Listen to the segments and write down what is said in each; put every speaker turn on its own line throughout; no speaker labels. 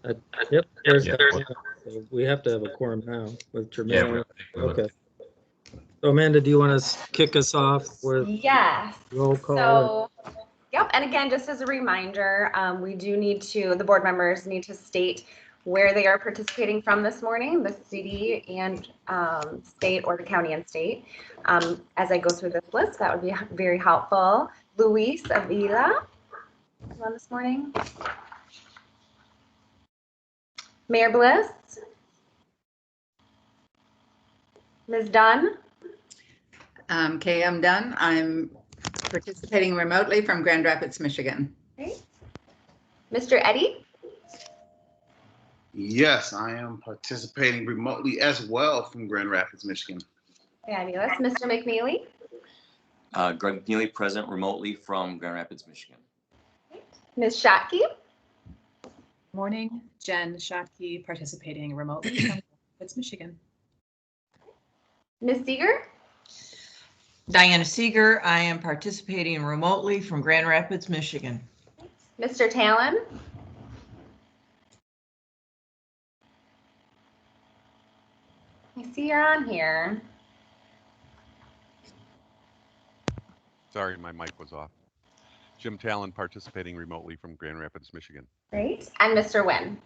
Uh, Yep, there's,
Yeah.
so we have to have a quorum now with
Yeah.
Jermaine. Okay. So Amanda, do you want to kick us off with
Yes.
roll call?
So, yep. And again, just as a reminder, the board members need to state where they are participating from this morning, the city and state, or the county and state. As I go through this list, that would be very helpful. Luis Avila, on this morning. Mayor Bliss. Ms. Dunn.
KM Dunn. I'm participating remotely from Grand Rapids, Michigan.
Okay. Mr. Eddy.
Yes, I am participating remotely as well from Grand Rapids, Michigan.
Fabulous. Mr. McNeely.
Greg McNeely, present remotely from Grand Rapids, Michigan.
Ms. Shotke.
Morning, Jen Shotke, participating remotely from Grand Rapids, Michigan.
Ms. Seeger.
Diana Seeger, I am participating remotely from Grand Rapids, Michigan.
Mr. Talon. I see you're on here.
Sorry, my mic was off. Jim Talon, participating remotely from Grand Rapids, Michigan.
Great. And Mr. Wynn.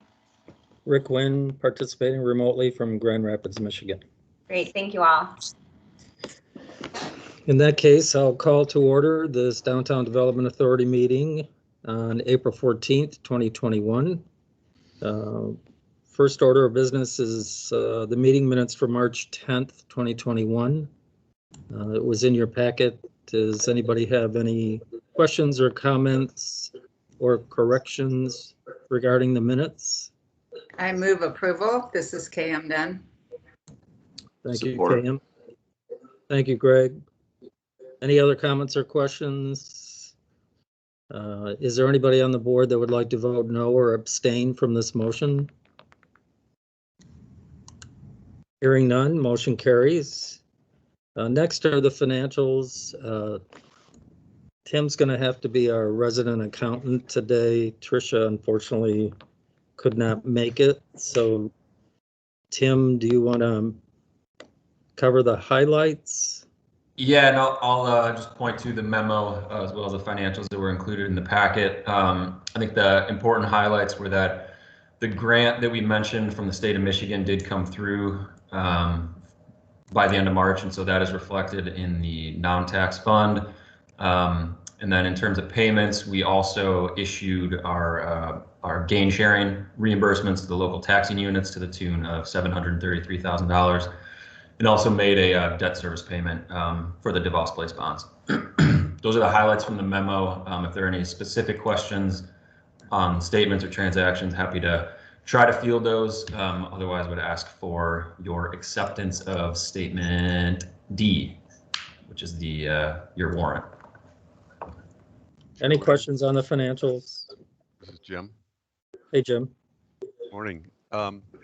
Rick Wynn, participating remotely from Grand Rapids, Michigan.
Great. Thank you all.
In that case, I'll call to order this Downtown Development Authority meeting on April 14th, 2021. First order of business is the meeting minutes for March 10th, 2021. It was in your packet. Does anybody have any questions or comments or corrections regarding the minutes?
I move approval. This is KM Dunn.
Thank
Support.
you, KM. Thank you, Greg. Any other comments or questions? Is there anybody on the board that would like to vote no or abstain from this motion? Hearing none, motion carries. Next are the financials. Tim's going to have to be our resident accountant today. Tricia unfortunately could not make it. So Tim, do you want to cover the highlights?
Yeah, and I'll just point to the memo as well as the financials that were included in the packet. I think the important highlights were that the grant that we mentioned from the state of Michigan did come through by the end of March, and so that is reflected in the non-tax fund. And then in terms of payments, we also issued our gain sharing reimbursements to the local taxing units to the tune of $733,000. And also made a debt service payment for the DeVos Place bonds. Those are the highlights from the memo. If there are any specific questions on statements or transactions, happy to try to field those. Otherwise, would ask for your acceptance of statement D, which is your warrant.
Any questions on the financials?
This is Jim.
Hey, Jim.
Morning.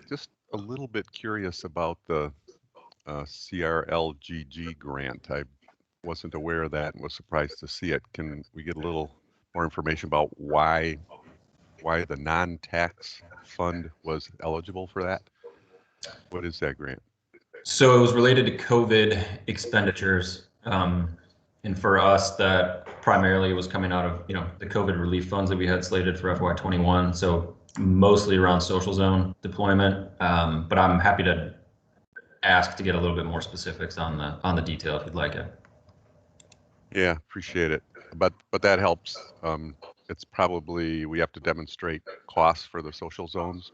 Just a little bit curious about the CRLGG grant. I wasn't aware of that and was surprised to see it. Can we get a little more information about why the non-tax fund was eligible for that? What is that grant?
So it was related to COVID expenditures. And for us, that primarily was coming out of the COVID relief funds that we had slated for FY21. So mostly around social zone deployment. But I'm happy to ask to get a little bit more specifics on the detail if you'd like it.
Yeah, appreciate it. But that helps. It's probably we have to demonstrate costs for the social zones.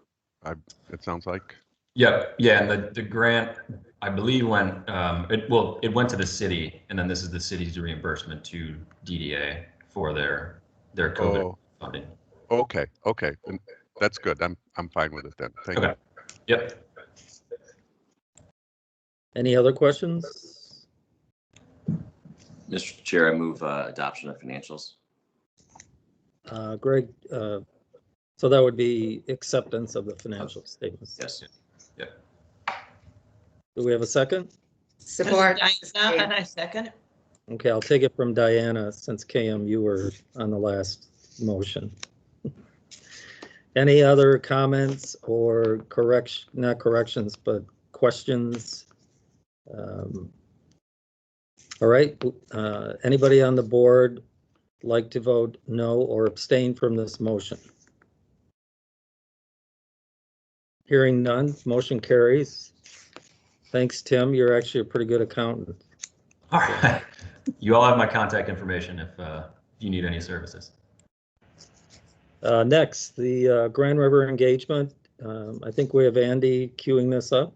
It sounds like.
Yep. Yeah, and the grant I believe went it went to the city, and then this is the city's reimbursement to DDA for their COVID funding.
Okay. And that's good. I'm fine with it then. Thank you.
Yep.
Any other questions?
Mr. Chair, I move adoption of financials.
Greg, so that would be acceptance of the financial statements.
Yes. Yep.
Do we have a second?
Support.
Diana, and I second.
Okay, I'll take it from Diana since KM, you were on the last motion. Any other comments or not corrections, but questions? All right, anybody on the board like to vote no or abstain from this motion? Hearing none, motion carries. Thanks, Tim. You're actually a pretty good accountant.
All right. You all have my contact information if you need any services.
Next, the Grand River engagement. I think we have Andy queuing this up.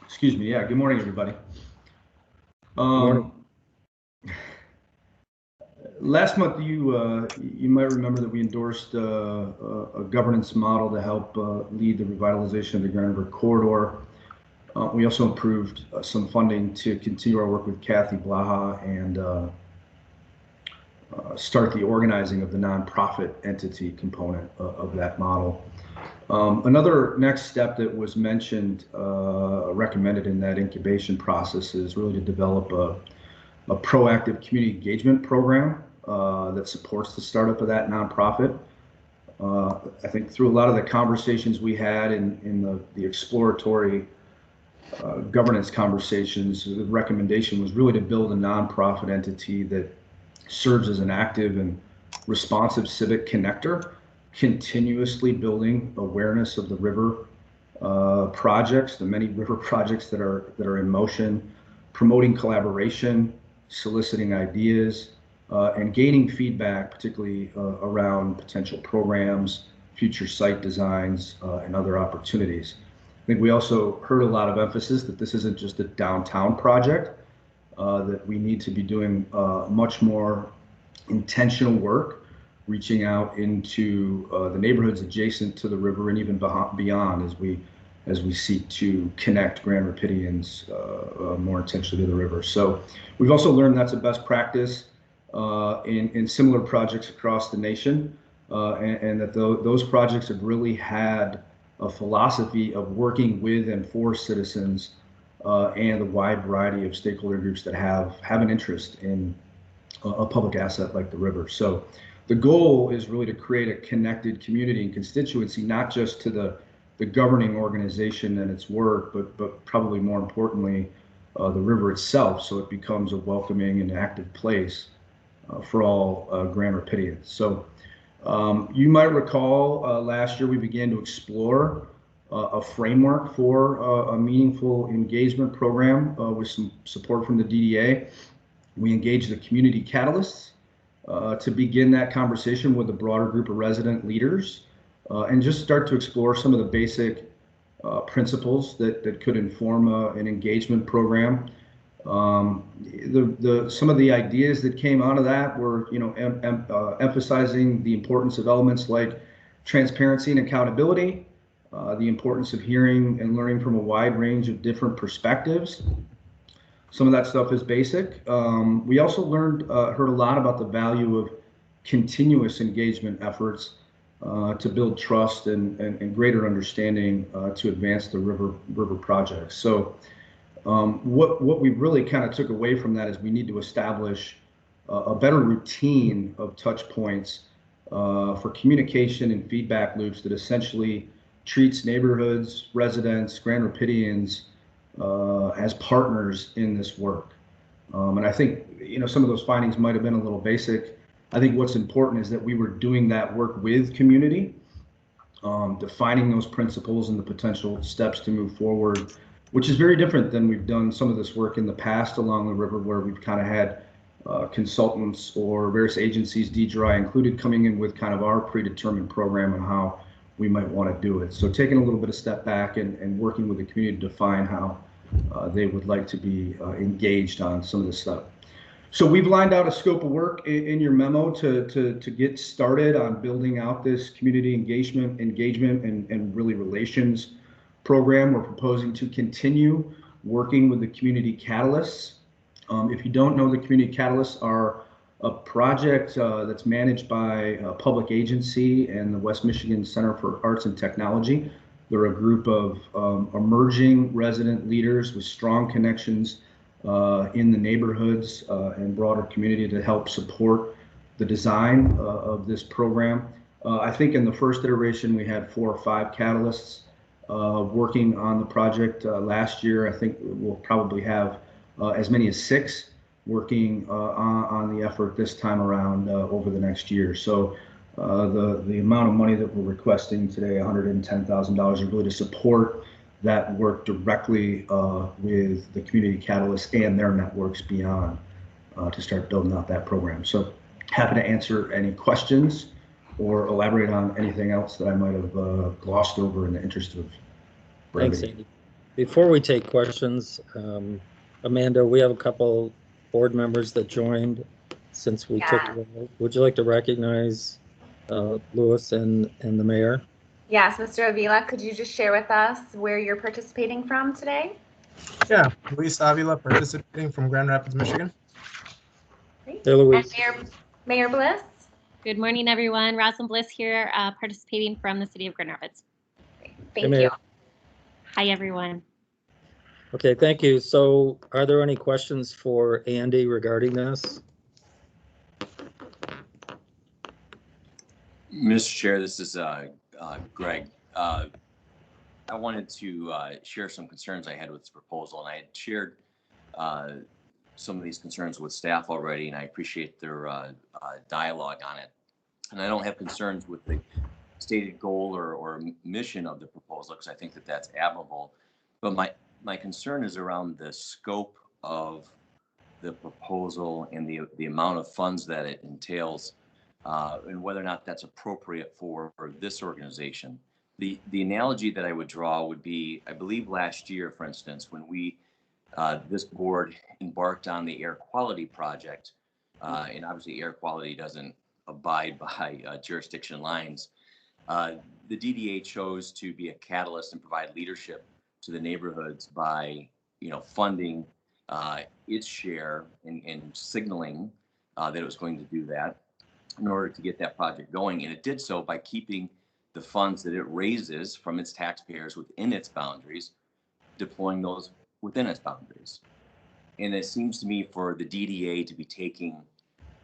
Excuse me. Yeah. Good morning, everybody.
Morning.
Last month, you might remember that we endorsed a governance model to help lead the revitalization of the Grand River Corridor. We also approved some funding to continue our work with Kathy Blaha and start the organizing of the nonprofit entity component of that model. Another next step that was mentioned, recommended in that incubation process, is really to develop a proactive community engagement program that supports the startup of that nonprofit. I think through a lot of the conversations we had in the exploratory governance conversations, the recommendation was really to build a nonprofit entity that serves as an active and responsive civic connector, continuously building awareness of the river projects, the many river projects that are in motion, promoting collaboration, soliciting ideas, and gaining feedback, particularly around potential programs, future site designs, and other opportunities. I think we also heard a lot of emphasis that this isn't just a downtown project, that we need to be doing much more intentional work, reaching out into the neighborhoods adjacent to the river and even beyond as we seek to connect Grand Rapidians more intentionally to the river. So we've also learned that's a best practice in similar projects across the nation, and that those projects have really had a philosophy of working with and for citizens and a wide variety of stakeholder groups that have an interest in a public asset like the river. So the goal is really to create a connected community and constituency, not just to the governing organization and its work, but probably more importantly, the river itself, so it becomes a welcoming and active place for all Grand Rapidians. So you might recall last year we began to explore a framework for a meaningful engagement program with some support from the DDA. We engaged the community catalysts to begin that conversation with a broader group of resident leaders and just start to explore some of the basic principles that could inform an engagement program. Some of the ideas that came out of that were, emphasizing the importance of elements like transparency and accountability, the importance of hearing and learning from a wide range of different perspectives. Some of that stuff is basic. We also heard a lot about the value of continuous engagement efforts to build trust and greater understanding to advance the river projects. So what we really kind of took away from that is we need to establish a better routine of touch points for communication and feedback loops that essentially treats neighborhoods, residents, Grand Rapidians as partners in this work. And I think, some of those findings might have been a little basic. I think what's important is that we were doing that work with community, defining those principles and the potential steps to move forward, which is very different than we've done some of this work in the past along the river, where we've kind of had consultants or various agencies, DGRI included, coming in with kind of our predetermined program on how we might want to do it. So taking a little bit of step back and working with the community to define how they would like to be engaged on some of this stuff. So we've lined out a scope of work in your memo to get started on building out this community engagement and really relations program. We're proposing to continue working with the community catalysts. If you don't know, the community catalysts are a project that's managed by a public agency and the West Michigan Center for Arts and Technology. They're a group of emerging resident leaders with strong connections in the neighborhoods and broader community to help support the design of this program. I think in the first iteration, we had 4 or 5 catalysts working on the project. Last year, I think we'll probably have as many as 6 working on the effort this time around over the next year. So the amount of money that we're requesting today, $110,000, is really to support that work directly with the community catalysts and their networks beyond to start building out that program. So happy to answer any questions or elaborate on anything else that I might have glossed over in the interest of brevity.
Thanks, Andy. Before we take questions, Amanda, we have a couple board members that joined since we took the vote. Would you like to recognize Louis and the mayor?
Yes, Mr. Avila, could you just share with us where you're participating from today?
Yeah, Luis Avila, participating from Grand Rapids, Michigan.
Great.
Hey, Louis.
And Mayor Bliss?
Good morning, everyone. Rosalind Bliss here, participating from the city of Grand Rapids.
Thank
Mayor.
you.
Hi, everyone.
Okay, thank you. So are there any questions for Andy regarding this?
Mr. Chair, this is Greg. I wanted to share some concerns I had with this proposal, and I had shared some of these concerns with staff already, and I appreciate their dialogue on it. And I don't have concerns with the stated goal or mission of the proposal, because I think that that's admirable. But my concern is around the scope of the proposal and the amount of funds that it entails, and whether or not that's appropriate for this organization. The analogy that I would draw would be, I believe last year, for instance, when this board embarked on the air quality project, and obviously air quality doesn't abide by jurisdiction lines, the DDA chose to be a catalyst and provide leadership to the neighborhoods by, funding its share and signaling that it was going to do that in order to get that project going. And it did so by keeping the funds that it raises from its taxpayers within its boundaries, deploying those within its boundaries. And it seems to me for the DDA to be taking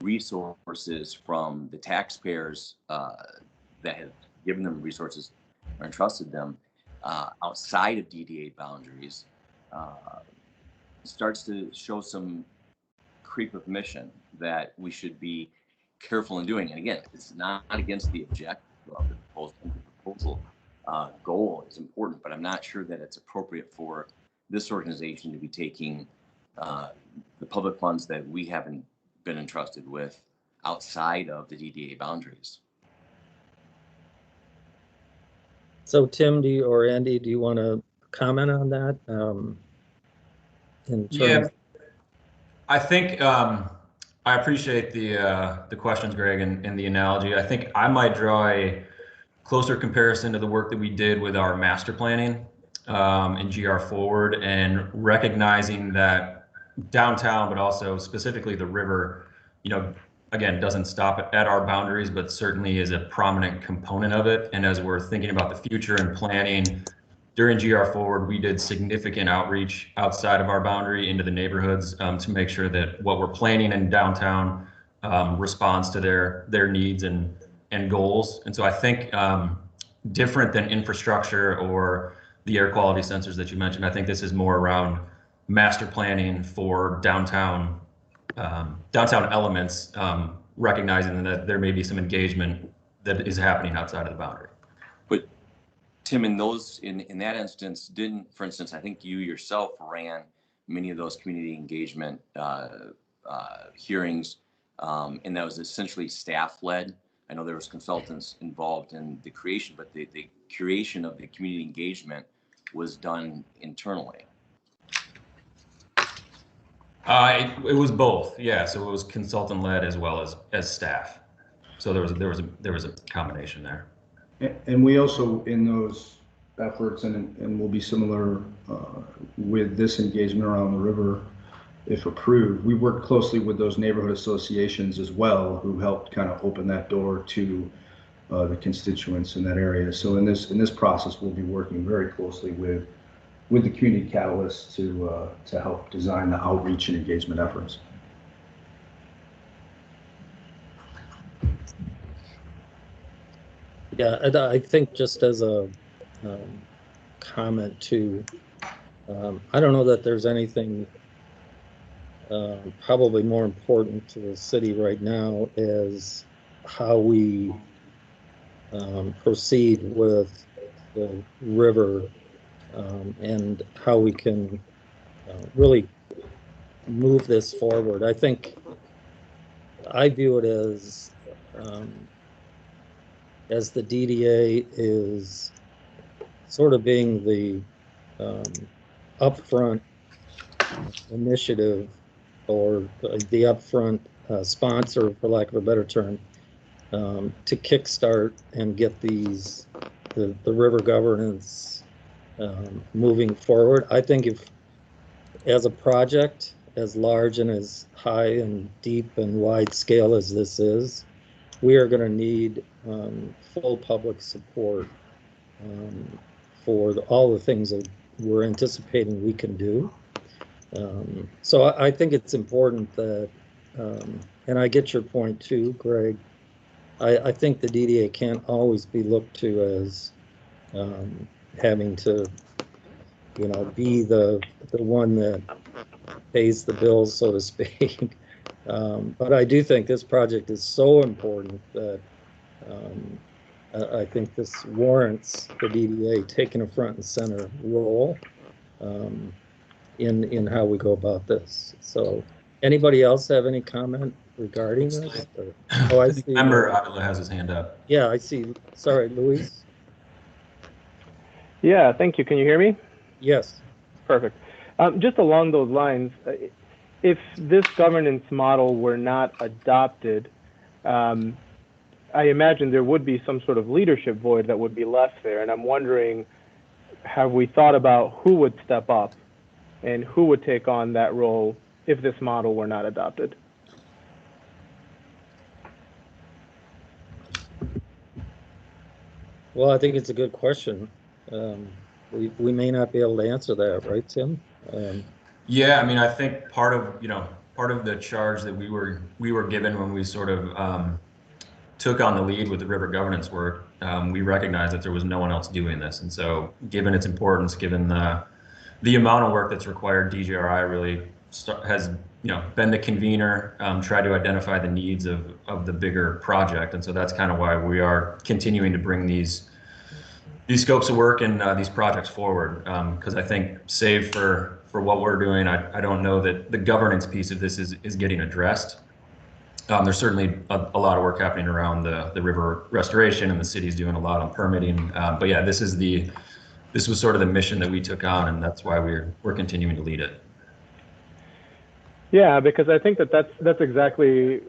resources from the taxpayers that have given them resources or entrusted them outside of DDA boundaries starts to show some creep of mission that we should be careful in doing. And again, it's not against the objective of the proposal. The proposal goal is important, but I'm not sure that it's appropriate for this organization to be taking the public funds that we haven't been entrusted with outside of the DDA boundaries.
So Tim, or Andy, do you want to comment on that?
Yeah, I think I appreciate the questions, Greg, and the analogy. I think I might draw a closer comparison to the work that we did with our master planning in GR Forward, and recognizing that downtown, but also specifically the river, again, doesn't stop at our boundaries, but certainly is a prominent component of it. And as we're thinking about the future and planning during GR Forward, we did significant outreach outside of our boundary into the neighborhoods to make sure that what we're planning in downtown responds to their needs and goals. And so I think different than infrastructure or the air quality sensors that you mentioned, I think this is more around master planning for downtown elements, recognizing that there may be some engagement that is happening outside of the boundary.
But Tim, in that instance, for instance, I think you yourself ran many of those community engagement hearings, and that was essentially staff-led. I know there was consultants involved in the creation, but the curation of the community engagement was done internally.
It was both, yeah. So it was consultant led as well as staff. So there was a combination there.
And we also, in those efforts, and will be similar with this engagement around the river, if approved, we work closely with those neighborhood associations as well, who helped kind of open that door to the constituents in that area. So in this process, we'll be working very closely with the community catalysts to help design the outreach and engagement efforts.
Yeah, and I think just as a comment too, I don't know that there's anything probably more important to the city right now is how we proceed with the river and how we can really move this forward. I think I view it as the DDA is sort of being the upfront initiative or the upfront sponsor, for lack of a better term, to kickstart and get the river governance moving forward. I think if, as a project as large and as high and deep and wide scale as this is, we are going to need full public support for all the things that we're anticipating we can do. So I think it's important that, and I get your point too, Greg. I think the DDA can't always be looked to as having to, be the one that pays the bills, so to speak. But I do think this project is so important that I think this warrants the DDA taking a front and center role in how we go about this. So, anybody else have any comment regarding this? Oh, I see.
Member Avila has his hand up.
Yeah, I see. Sorry, Luis.
Yeah, thank you. Can you hear me?
Yes.
Perfect. Just along those lines, if this governance model were not adopted, I imagine there would be some sort of leadership void that would be left there. And I'm wondering, have we thought about who would step up and who would take on that role if this model were not adopted?
Well, I think it's a good question. We may not be able to answer that, right, Tim?
Yeah, I mean, I think part of the charge that we were given when we sort of took on the lead with the river governance work, we recognized that there was no one else doing this, and so given its importance, given the amount of work that's required, DGRI really has been the convener, tried to identify the needs of the bigger project, and so that's kind of why we are continuing to bring these scopes of work and these projects forward, because I think save for what we're doing, I don't know that the governance piece of this is getting addressed. There's certainly a lot of work happening around the river restoration, and the city's doing a lot on permitting. But yeah, this was sort of the mission that we took on, and that's why we're continuing to lead it.
Yeah, because I think that's exactly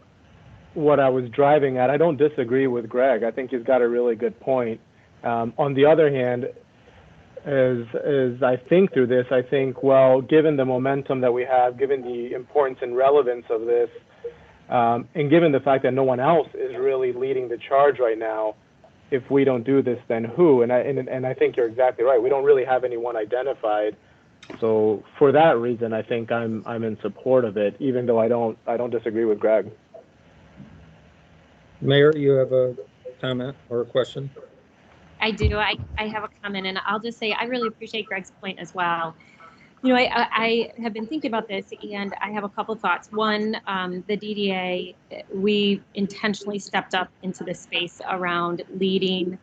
what I was driving at. I don't disagree with Greg. I think he's got a really good point. On the other hand, as I think through this, I think, well, given the momentum that we have, given the importance and relevance of this, and given the fact that no one else is really leading the charge right now, if we don't do this, then who? And I think you're exactly right. We don't really have anyone identified. So for that reason, I think I'm in support of it, even though I don't disagree with Greg.
Mayor, you have a comment or a question?
I do. I have a comment, and I'll just say I really appreciate Greg's point as well. I have been thinking about this, and I have a couple thoughts. One, the DDA, we intentionally stepped up into this space around leading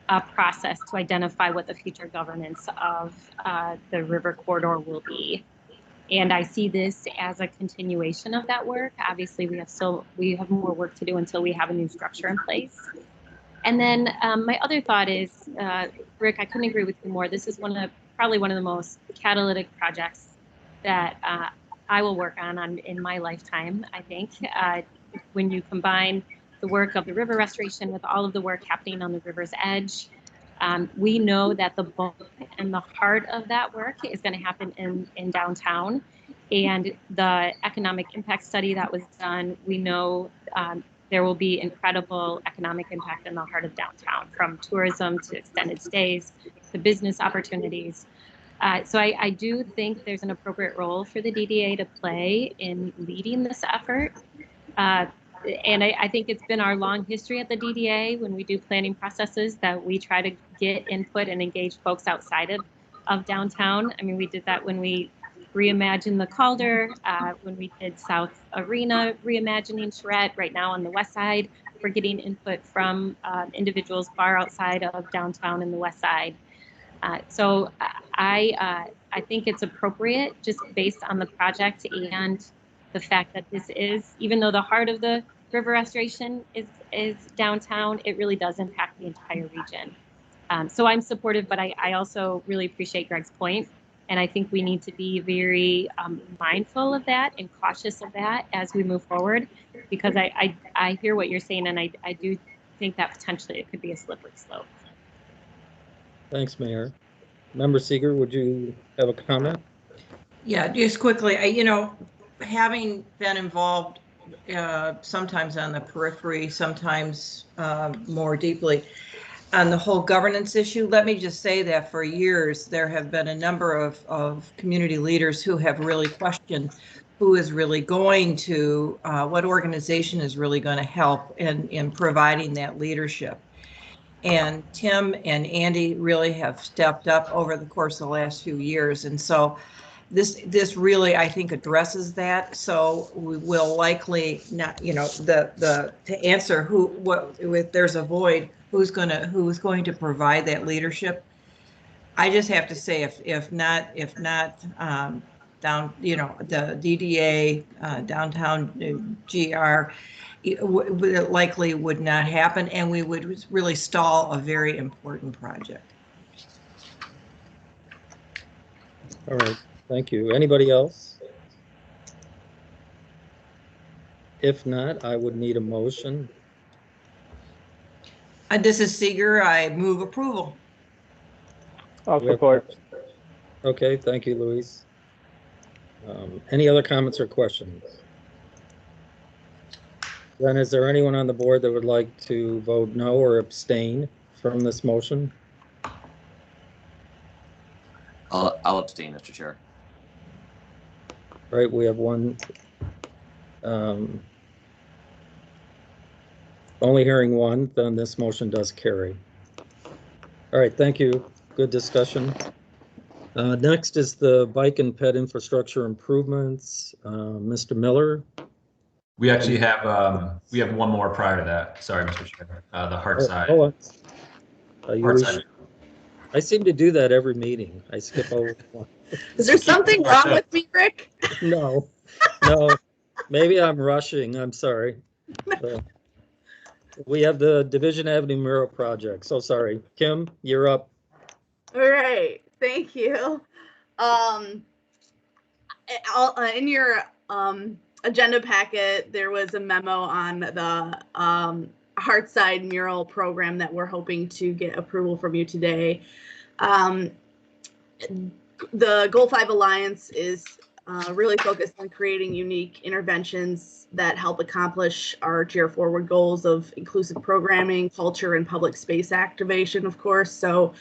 a process to identify what the future governance of the river corridor will be. And I see this as a continuation of that work. Obviously, we have more work to do until we have a new structure in place. And then my other thought is, Rick, I couldn't agree with you more. This is probably one of the most catalytic projects that I will work on in my lifetime, I think. When you combine the work of the river restoration with all of the work happening on the river's edge, we know that the bulk and the heart of that work is going to happen in downtown. And the economic impact study that was done, we know there will be incredible economic impact in the heart of downtown, from tourism to extended stays to business opportunities. So I do think there's an appropriate role for the DDA to play in leading this effort. and I think it's been our long history at the DDA when we do planning processes that we try to get input and engage folks outside of downtown. I mean, we did that when we reimagined the Calder, when we did South Arena reimagining Charette. Right now on the west side, we're getting input from individuals far outside of downtown in the west side. So I think it's appropriate just based on the project and the fact that this is, even though the heart of the river restoration is downtown, it really does impact the entire region. So I'm supportive, but I also really appreciate Greg's point. And I think we need to be very mindful of that and cautious of that as we move forward, because I hear what you're saying, and I do think that potentially it could be a slippery slope.
Thanks, Mayor. Member Seeger, would you have a comment?
Yeah, just quickly, having been involved sometimes on the periphery, sometimes more deeply on the whole governance issue, let me just say that for years, there have been a number of community leaders who have really questioned who is really going to, what organization is really going to help in providing that leadership. And Tim and Andy really have stepped up over the course of the last few years. And so this really, I think, addresses that. So we will likely not, to answer if there's a void, who's going to provide that leadership. I just have to say, if not down, the DDA, downtown GR, it likely would not happen, and we would really stall a very important project.
All right, thank you. Anybody else? If not, I would need a motion.
This is Seeger. I move approval.
I'll support.
Okay, thank you, Luis. Any other comments or questions? Then is there anyone on the board that would like to vote no or abstain from this motion?
I'll abstain, Mr. Chair.
All right, we have one. Only hearing one, then this motion does carry. All right, thank you. Good discussion. Next is the bike and ped infrastructure improvements. Mr. Miller.
We actually have one more prior to that. Sorry, Mr. Chair. The Hartside.
Hartside. I seem to do that every meeting. I skip over one.
Is there something wrong with me, Rick?
No. Maybe I'm rushing. I'm sorry. We have the Division Avenue mural project. So sorry. Kim, you're up.
All right. Thank you. In your agenda packet, there was a memo on the Hartside mural program that we're hoping to get approval from you today. The Goal 5 Alliance is really focused on creating unique interventions that help accomplish our GR Forward goals of inclusive programming, culture, and public space activation, of course. So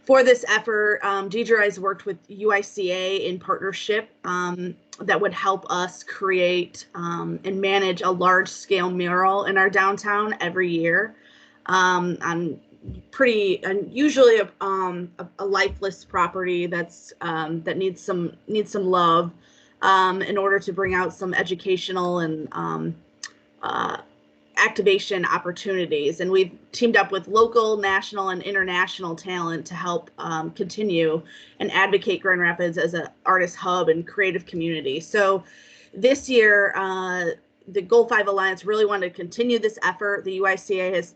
for this effort, Deidre has worked with UICA in partnership that would help us create and manage a large-scale mural in our downtown every year on usually a lifeless property that's that needs some love in order to bring out some educational and activation opportunities. And we've teamed up with local, national, and international talent to help continue and advocate Grand Rapids as an artist hub and creative community. So this year, the Goal 5 Alliance really wanted to continue this effort. The UICA is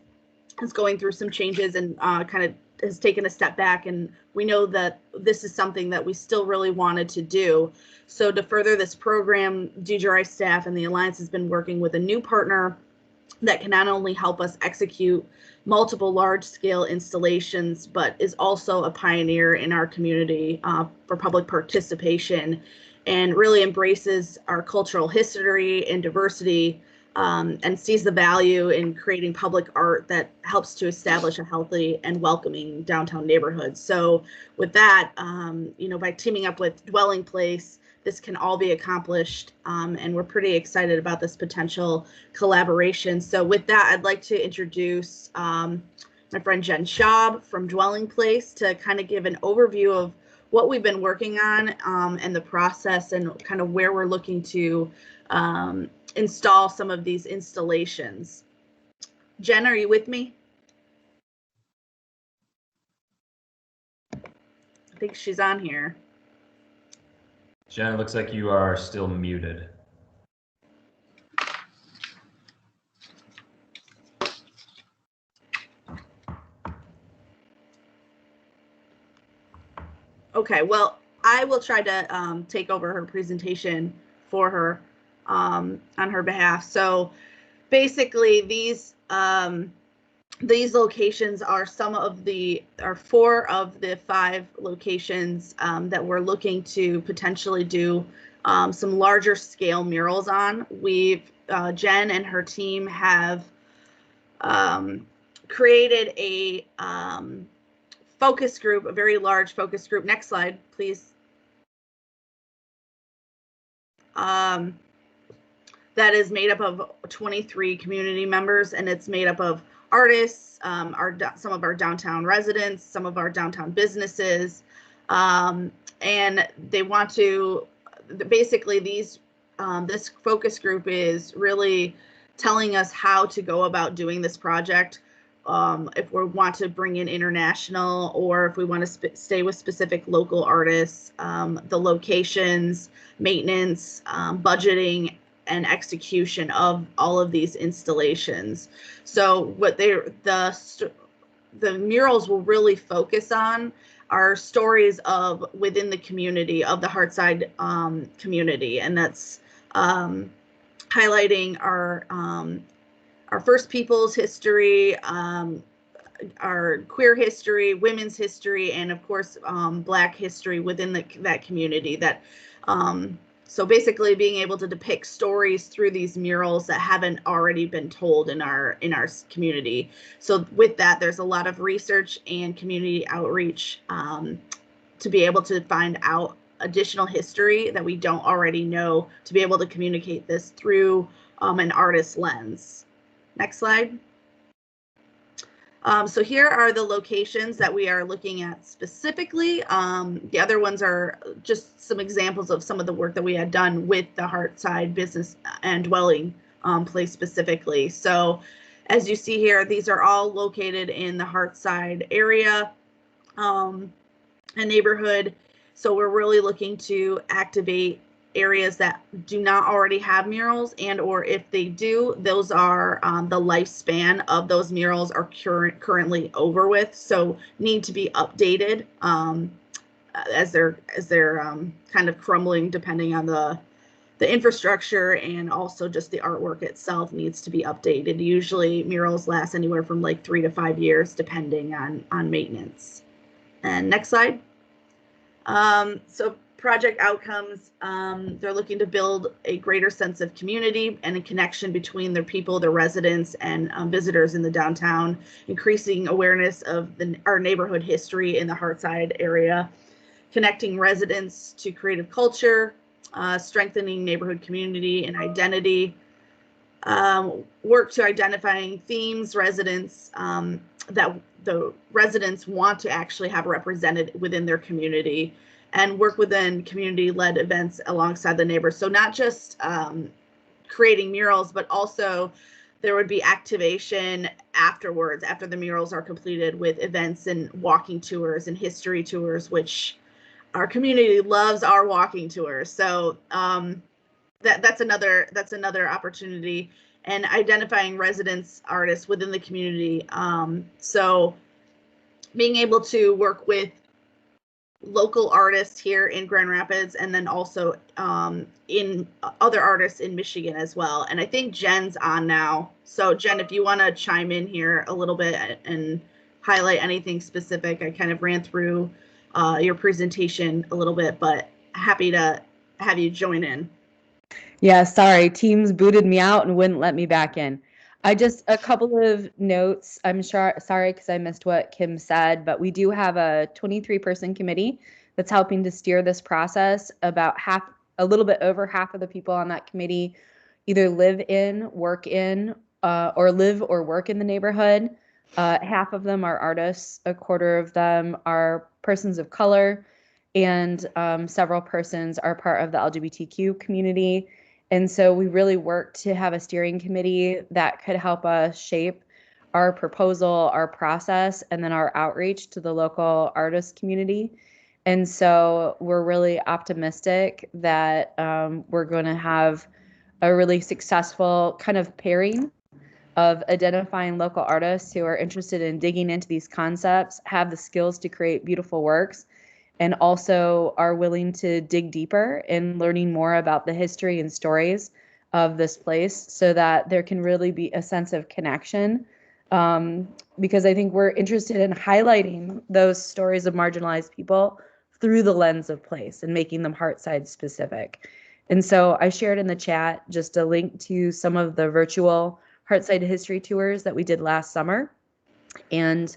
going through some changes and kind of has taken a step back, and we know that this is something that we still really wanted to do. So to further this program, DGRI staff and the Alliance has been working with a new partner that can not only help us execute multiple large-scale installations, but is also a pioneer in our community for public participation and really embraces our cultural history and diversity and sees the value in creating public art that helps to establish a healthy and welcoming downtown neighborhood. So with that, by teaming up with Dwelling Place, this can all be accomplished. And we're pretty excited about this potential collaboration. So with that, I'd like to introduce my friend Jen Schaub from Dwelling Place to kind of give an overview of what we've been working on and the process and kind of where we're looking to install some of these installations. Jen, are you with me? I think she's on here.
Jen, it looks like you are still muted.
Okay, well, I will try to take over her presentation for her on her behalf. So basically these locations are four of the 5 locations that we're looking to potentially do some larger scale murals on. Jen and her team have created a focus group, a very large focus group. Next slide, please. That is made up of 23 community members, and it's made up of artists, some of our downtown residents, some of our downtown businesses, and they want to basically this focus group is really telling us how to go about doing this project. If we want to bring in international or if we want to stay with specific local artists, the locations, maintenance, budgeting, and execution of all of these installations. So what the murals will really focus on are stories of within the community, of the Heartside community, and that's highlighting our First Peoples history, our queer history, women's history, and of course, Black history within that community. So basically being able to depict stories through these murals that haven't already been told in our community. So with that, there's a lot of research and community outreach to be able to find out additional history that we don't already know, to be able to communicate this through an artist lens. Next slide. So here are the locations that we are looking at specifically. The other ones are just some examples of some of the work that we had done with the Heartside Business and Dwelling Place specifically. So as you see here, these are all located in the Heartside area, a neighborhood. So we're really looking to activate areas that do not already have murals, and or if they do, those are the lifespan of those murals are currently over with, so need to be updated as they're kind of crumbling, depending on the infrastructure, and also just the artwork itself needs to be updated. Usually murals last anywhere from like 3 to 5 years depending on maintenance. And next slide. So project outcomes, they're looking to build a greater sense of community and a connection between their people, their residents, and visitors in the downtown, increasing awareness of our neighborhood history in the Heartside area, connecting residents to creative culture, strengthening neighborhood community and identity, work to identifying themes residents that the residents want to actually have represented within their community, and work within community-led events alongside the neighbors. So not just creating murals, but also there would be activation afterwards, after the murals are completed, with events and walking tours and history tours, which our community loves our walking tours. So that's another opportunity, and identifying residents, artists within the community. So being able to work with local artists here in Grand Rapids, and then also in other artists in Michigan as well. And I think Jen's on now. So Jen, if you want to chime in here a little bit and highlight anything specific. I kind of ran through your presentation a little bit, but happy to have you join in.
Yeah, sorry, Teams booted me out and wouldn't let me back in. A couple of notes. I'm sorry because I missed what Kim said, but we do have a 23-person committee that's helping to steer this process. About half a little bit over half of the people on that committee either live in, work in, or live or work in the neighborhood. Half of them are artists, a quarter of them are persons of color, and several persons are part of the LGBTQ community. And so we really worked to have a steering committee that could help us shape our proposal, our process, and then our outreach to the local artist community. And so we're really optimistic that we're going to have a really successful kind of pairing of identifying local artists who are interested in digging into these concepts, have the skills to create beautiful works, and also are willing to dig deeper in learning more about the history and stories of this place so that there can really be a sense of connection. Because I think we're interested in highlighting those stories of marginalized people through the lens of place and making them Hearthside specific. And so I shared in the chat just a link to some of the virtual Hearthside history tours that we did last summer. And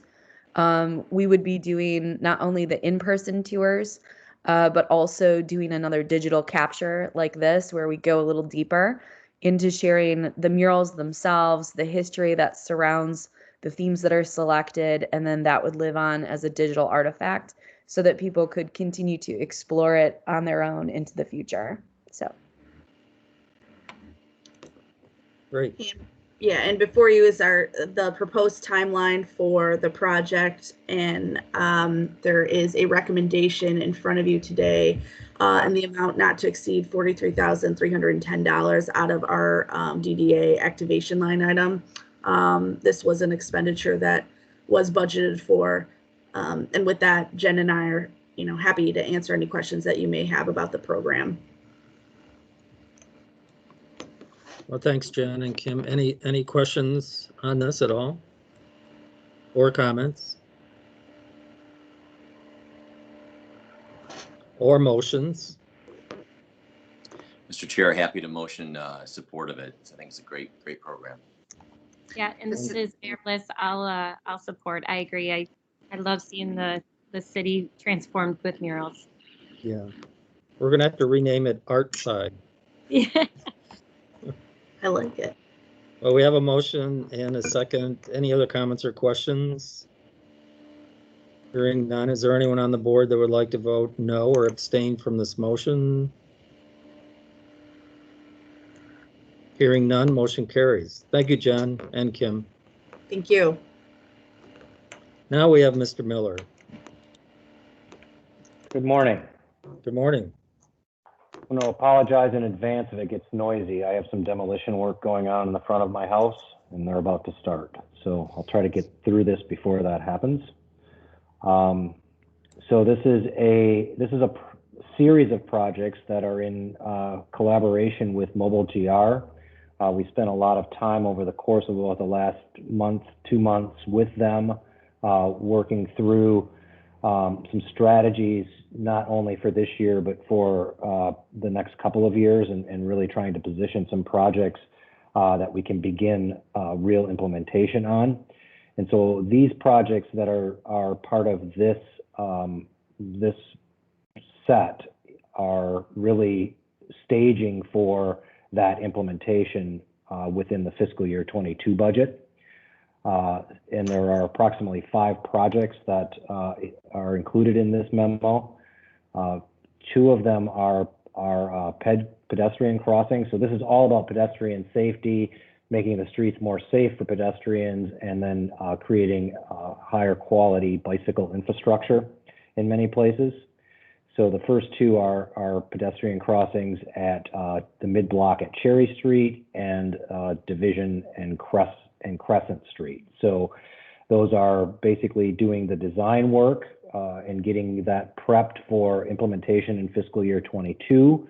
we would be doing not only the in-person tours, but also doing another digital capture like this, where we go a little deeper into sharing the murals themselves, the history that surrounds the themes that are selected, and then that would live on as a digital artifact so that people could continue to explore it on their own into the future. So.
Great.
Yeah, and before you is the proposed timeline for the project, and there is a recommendation in front of you today in the amount not to exceed $43,310 out of our DDA activation line item. This was an expenditure that was budgeted for, and with that, Jen and I are happy to answer any questions that you may have about the program.
Well, thanks, Jen and Kim. Any questions on this at all? Or comments? Or motions?
Mr. Chair, happy to motion support of it. I think it's a great program.
Yeah, and this is Mayor Bliss. I'll support. I agree. I love seeing the city transformed with murals.
Yeah. We're gonna have to rename it Artside.
Yeah.
I like it.
Well, we have a motion and a second. Any other comments or questions? Hearing none, is there anyone on the board that would like to vote no or abstain from this motion? Hearing none, motion carries. Thank you, Jen and Kim.
Thank you.
Now we have Mr. Miller.
Good morning.
Good morning.
I'm going to apologize in advance if it gets noisy. I have some demolition work going on in the front of my house, and they're about to start. So I'll try to get through this before that happens. So this is a series of projects that are in collaboration with Mobile GR. We spent a lot of time over the course of about the last month, 2 months with them, working through some strategies, not only for this year, but for the next couple of years, and really trying to position some projects that we can begin real implementation on. And so these projects that are part of this this set are really staging for that implementation within the fiscal year 22 budget. And there are approximately 5 projects that are included in this memo. 2 of them are pedestrian crossings. So this is all about pedestrian safety, making the streets more safe for pedestrians, and then creating higher quality bicycle infrastructure in many places. So the first 2 are pedestrian crossings at the mid-block at Cherry Street and Division and Crescent Street. So those are basically doing the design work and getting that prepped for implementation in fiscal year 22.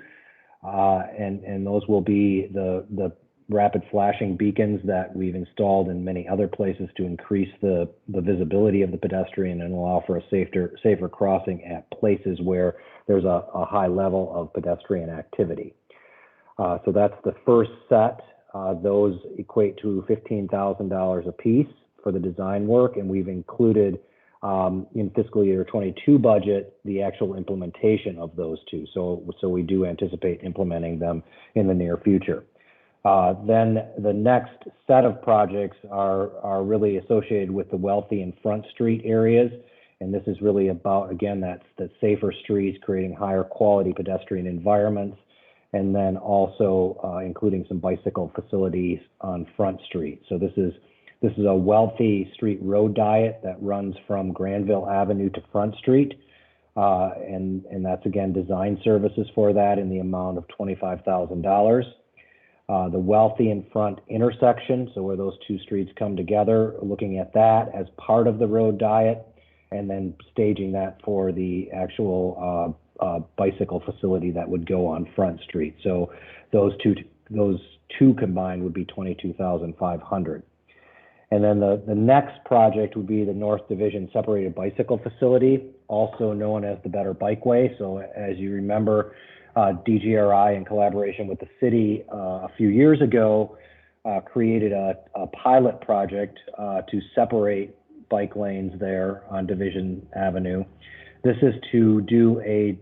And those will be the rapid flashing beacons that we've installed in many other places to increase the visibility of the pedestrian and allow for a safer crossing at places where there's a high level of pedestrian activity. So that's the first set. Those equate to $15,000 a piece for the design work, and we've included
in fiscal year 22 budget, the actual implementation of those two. So we do anticipate implementing them in the near future. Then the next set of projects are really associated with the Wealthy and Front Street areas. And this is really about, again, that's the safer streets, creating higher quality pedestrian environments, and then also including some bicycle facilities on Front Street. So this is a Wealthy Street road diet that runs from Granville Avenue to Front Street. And that's, again, design services for that in the amount of $25,000. The Wealthy and Front intersection, so where those two streets come together, looking at that as part of the road diet, and then staging that for the actual bicycle facility that would go on Front Street. So those two combined would be $22,500. And then the next project would be the North Division Separated Bicycle Facility, also known as the Better Bikeway. So as you remember, DGRI, in collaboration with the city a few years ago, created a pilot project to separate bike lanes there on Division Avenue. This is to do a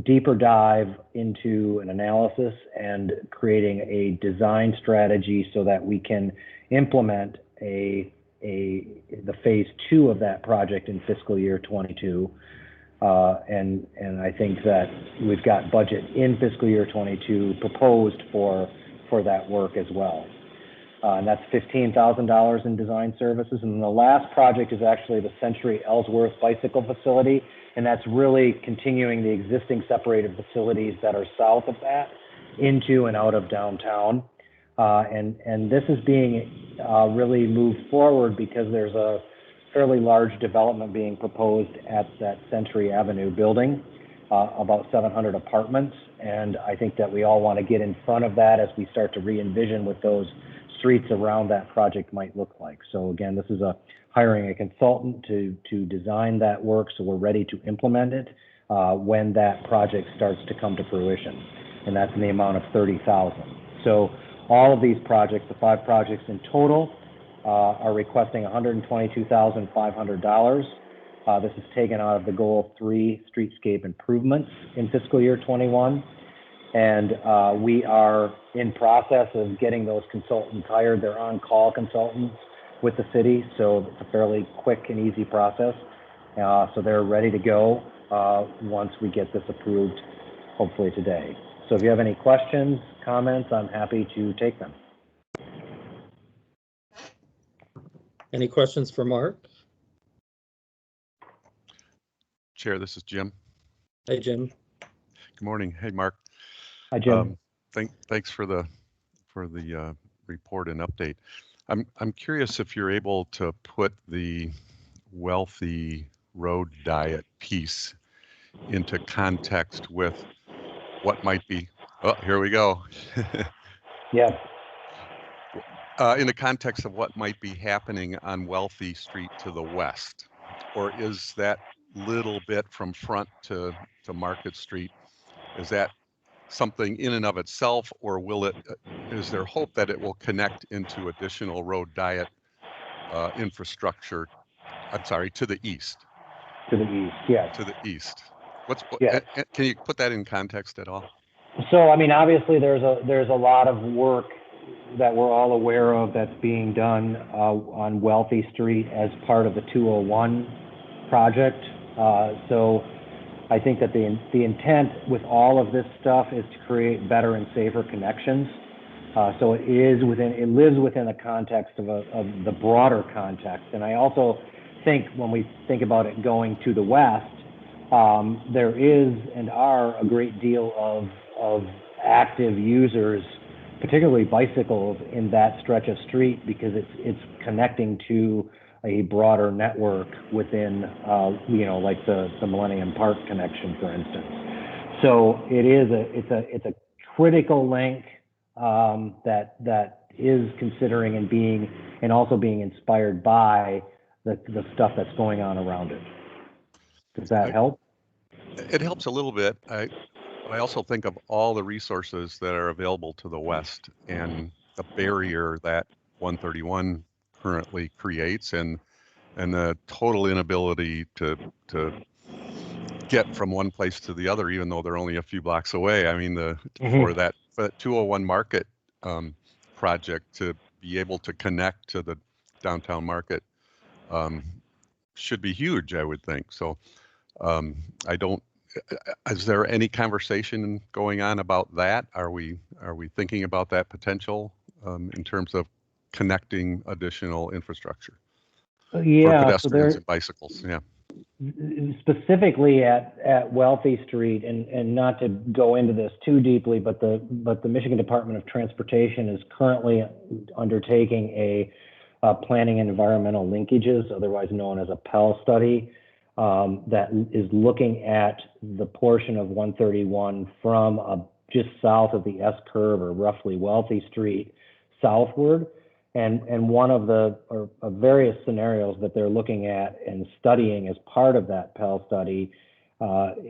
deeper dive into an analysis and creating a design strategy so that we can implement the phase 2 of that project in fiscal year 22. And I think that we've got budget in fiscal year 22 proposed for that work as well. And that's $15,000 in design services. And the last project is actually the Century Ellsworth Bicycle Facility. And that's really continuing the existing separated facilities that are south of that into and out of downtown. And this is being really moved forward because there's a fairly large development being proposed at that Century Avenue building, about 700 apartments. And I think that we all want to get in front of that as we start to re-envision what those streets around that project might look like. So again, this is hiring a consultant to design that work so we're ready to implement it when that project starts to come to fruition. And that's in the amount of $30,000. So all of these projects, the 5 projects in total, are requesting $122,500. This is taken out of the goal of 3 streetscape improvements in fiscal year 21. And we are in process of getting those consultants hired. They're on-call consultants with the city, so it's a fairly quick and easy process. So they're ready to go once we get this approved, hopefully today. So if you have any questions, comments, I'm happy to take them.
Any questions for Mark?
Chair, this is Jim.
Hey, Jim.
Good morning. Hey, Mark.
Hi, Jim.
Thanks for the report and update. I'm curious if you're able to put the Wealthy road diet piece into context with what might be. Oh, here we go.
Yeah.
In the context of what might be happening on Wealthy Street to the west, or is that little bit from Front to Market Street, is that something in and of itself, or is there hope that it will connect into additional road diet infrastructure? I'm sorry, to the east.
To the east, yes.
To the east.
Yes.
Can you put that in context at all?
So, I mean, obviously there's a lot of work that we're all aware of that's being done on Wealthy Street as part of the 201 project. So I think that the intent with all of this stuff is to create better and safer connections. So it lives within the context of the broader context. And I also think when we think about it going to the west, there is and are a great deal of active users, particularly bicycles, in that stretch of street because it's connecting to a broader network within, like the Millennium Park connection, for instance. So it's a critical link that is considering and also being inspired by the stuff that's going on around it. Does that help?
It helps a little bit. I also think of all the resources that are available to the west and the barrier that 131 currently creates, and and the total inability to get from one place to the other, even though they're only a few blocks away. I mean, for that 201 Market project to be able to connect to the downtown market should be huge, I would think. So I don't. Is there any conversation going on about that? Are we thinking about that potential in terms of connecting additional infrastructure for pedestrians and bicycles? Yeah.
Specifically at Wealthy Street, and not to go into this too deeply, but the Michigan Department of Transportation is currently undertaking a planning and environmental linkages, otherwise known as a PEL study, that is looking at the portion of 131 from just south of the S curve, or roughly Wealthy Street, southward. And one of the various scenarios that they're looking at and studying as part of that PEL study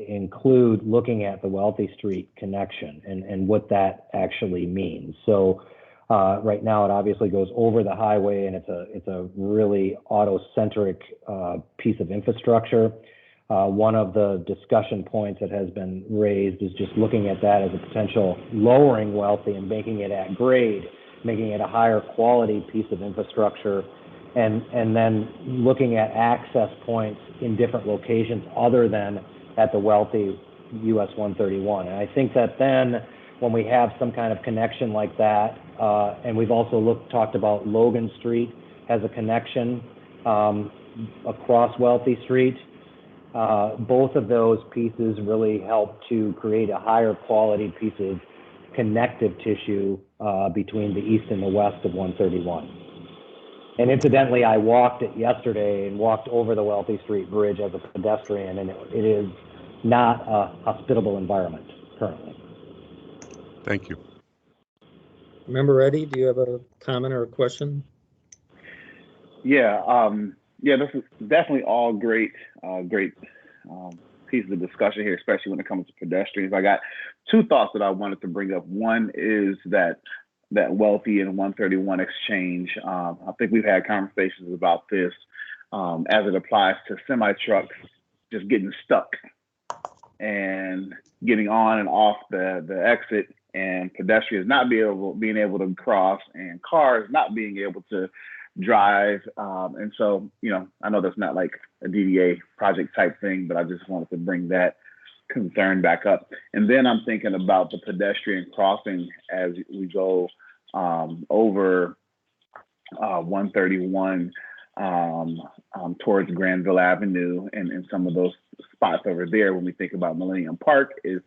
include looking at the Wealthy Street connection and what that actually means. So right now it obviously goes over the highway, and it's a really auto-centric piece of infrastructure. One of the discussion points that has been raised is just looking at that as a potential lowering Wealthy and making it at grade, making it a higher quality piece of infrastructure, and then looking at access points in different locations other than at the Wealthy US 131. And I think that then when we have some kind of connection like that, and we've also talked about Logan Street as a connection across Wealthy Street, both of those pieces really help to create a higher quality piece of connective tissue between the east and the west of 131. And incidentally, I walked it yesterday and walked over the Wealthy Street Bridge as a pedestrian, and it is not a hospitable environment currently.
Thank you.
Member Eddie, do you have a comment or a question?
Yeah, this is definitely all great pieces of discussion here, especially when it comes to pedestrians. I got two thoughts that I wanted to bring up. One is that Wealthy and 131 exchange. I think we've had conversations about this as it applies to semi trucks just getting stuck and getting on and off the exit, and pedestrians not being able to cross, and cars not being able to drive. And so, I know that's not like a DDA project type thing, but I just wanted to bring that concern back up. And then I'm thinking about the pedestrian crossing as we go over 131 towards Granville Avenue, and some of those spots over there. When we think about Millennium Park, is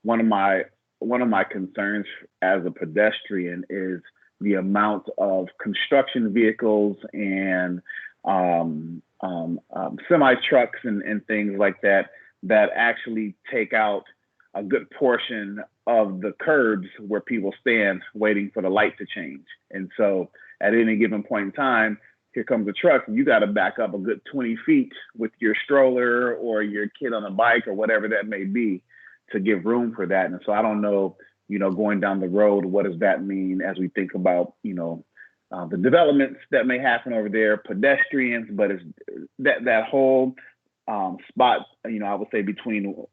one of my concerns as a pedestrian is the amount of construction vehicles and semi trucks and things like that actually take out a good portion of the curbs where people stand waiting for the light to change. And so at any given point in time, here comes a truck, and you got to back up a good 20 feet with your stroller or your kid on a bike or whatever that may be to give room for that. And so I don't know, going down the road, what does that mean as we think about, the developments that may happen over there, pedestrians, but it's that whole spot, I would say between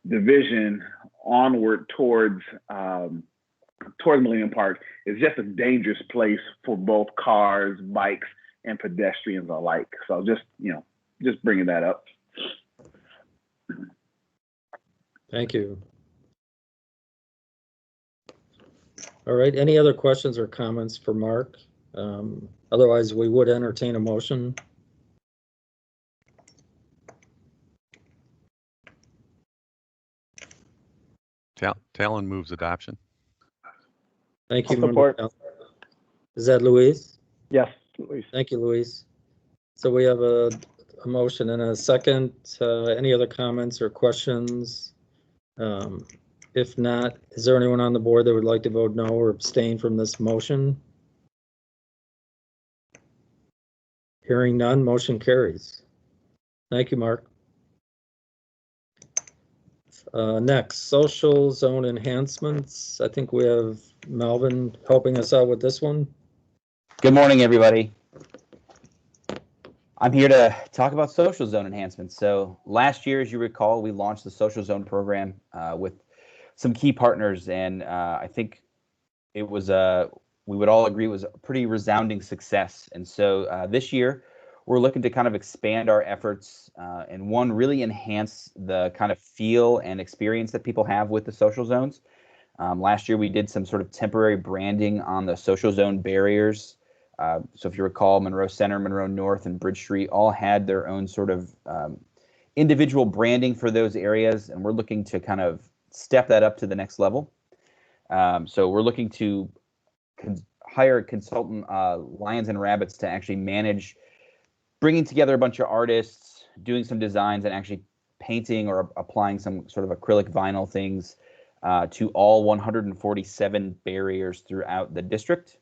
Division onward towards Millennium Park is just a dangerous place for both cars, bikes, and pedestrians alike. So just bringing that up.
Thank you. All right, any other questions or comments for Mark? Otherwise, we would entertain a motion.
Talon moves adoption.
Thank you.
Support.
Is that Luis?
Yes, Luis.
Thank you, Luis. So we have a motion and a second. Any other comments or questions? If not, is there anyone on the board that would like to vote no or abstain from this motion? Hearing none, motion carries. Thank you, Mark. Next, social zone enhancements. I think we have Melvin helping us out with this one.
Good morning, everybody. I'm here to talk about social zone enhancements. So last year, as you recall, we launched the social zone program with some key partners, and I think it was we would all agree was a pretty resounding success. And so this year, we're looking to kind of expand our efforts and one, really enhance the kind of feel and experience that people have with the social zones. Last year, we did some sort of temporary branding on the social zone barriers. So if you recall, Monroe Center, Monroe North, and Bridge Street all had their own sort of individual branding for those areas, and we're looking to kind of step that up to the next level. So we're looking to hire a consultant, Lions and Rabbits, to actually manage bringing together a bunch of artists, doing some designs, and actually painting or applying some sort of acrylic vinyl things to all 147 barriers throughout the district.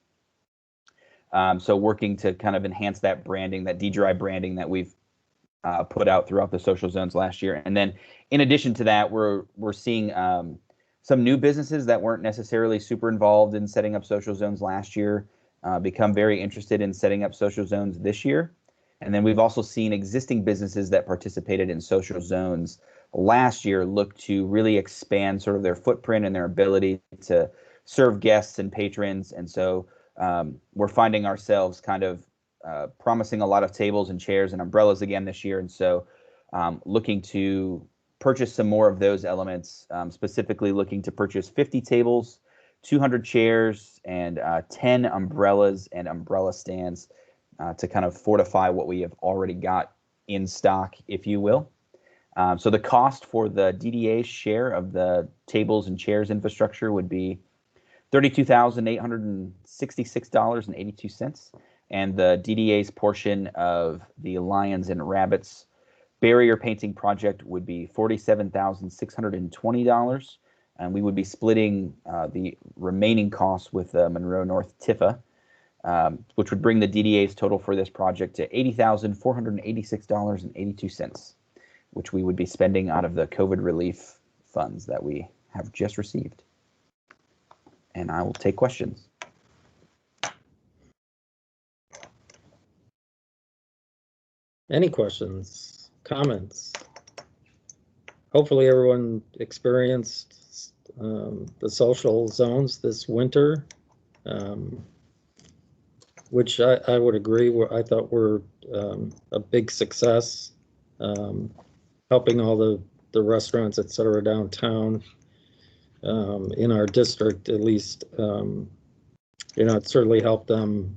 So working to kind of enhance that branding, that DGRI branding that we've put out throughout the social zones last year. And then in addition to that, we're seeing some new businesses that weren't necessarily super involved in setting up social zones last year become very interested in setting up social zones this year. And then we've also seen existing businesses that participated in social zones last year look to really expand sort of their footprint and their ability to serve guests and patrons. And so we're finding ourselves kind of promising a lot of tables and chairs and umbrellas again this year. And so looking to purchase some more of those elements, specifically looking to purchase 50 tables, 200 chairs, and 10 umbrellas and umbrella stands to kind of fortify what we have already got in stock, if you will. So the cost for the DDA's share of the tables and chairs infrastructure would be $32,866.82, and the DDA's portion of the Lions and Rabbits barrier painting project would be $47,620, and we would be splitting the remaining costs with Monroe North Tifa, which would bring the DDA's total for this project to $80,486.82, which we would be spending out of the COVID relief funds that we have just received. And I will take questions.
Any questions, comments? Hopefully everyone experienced the social zones this winter, which I would agree, I thought were a big success, helping all the restaurants, et cetera, downtown. In our district, at least, it certainly helped them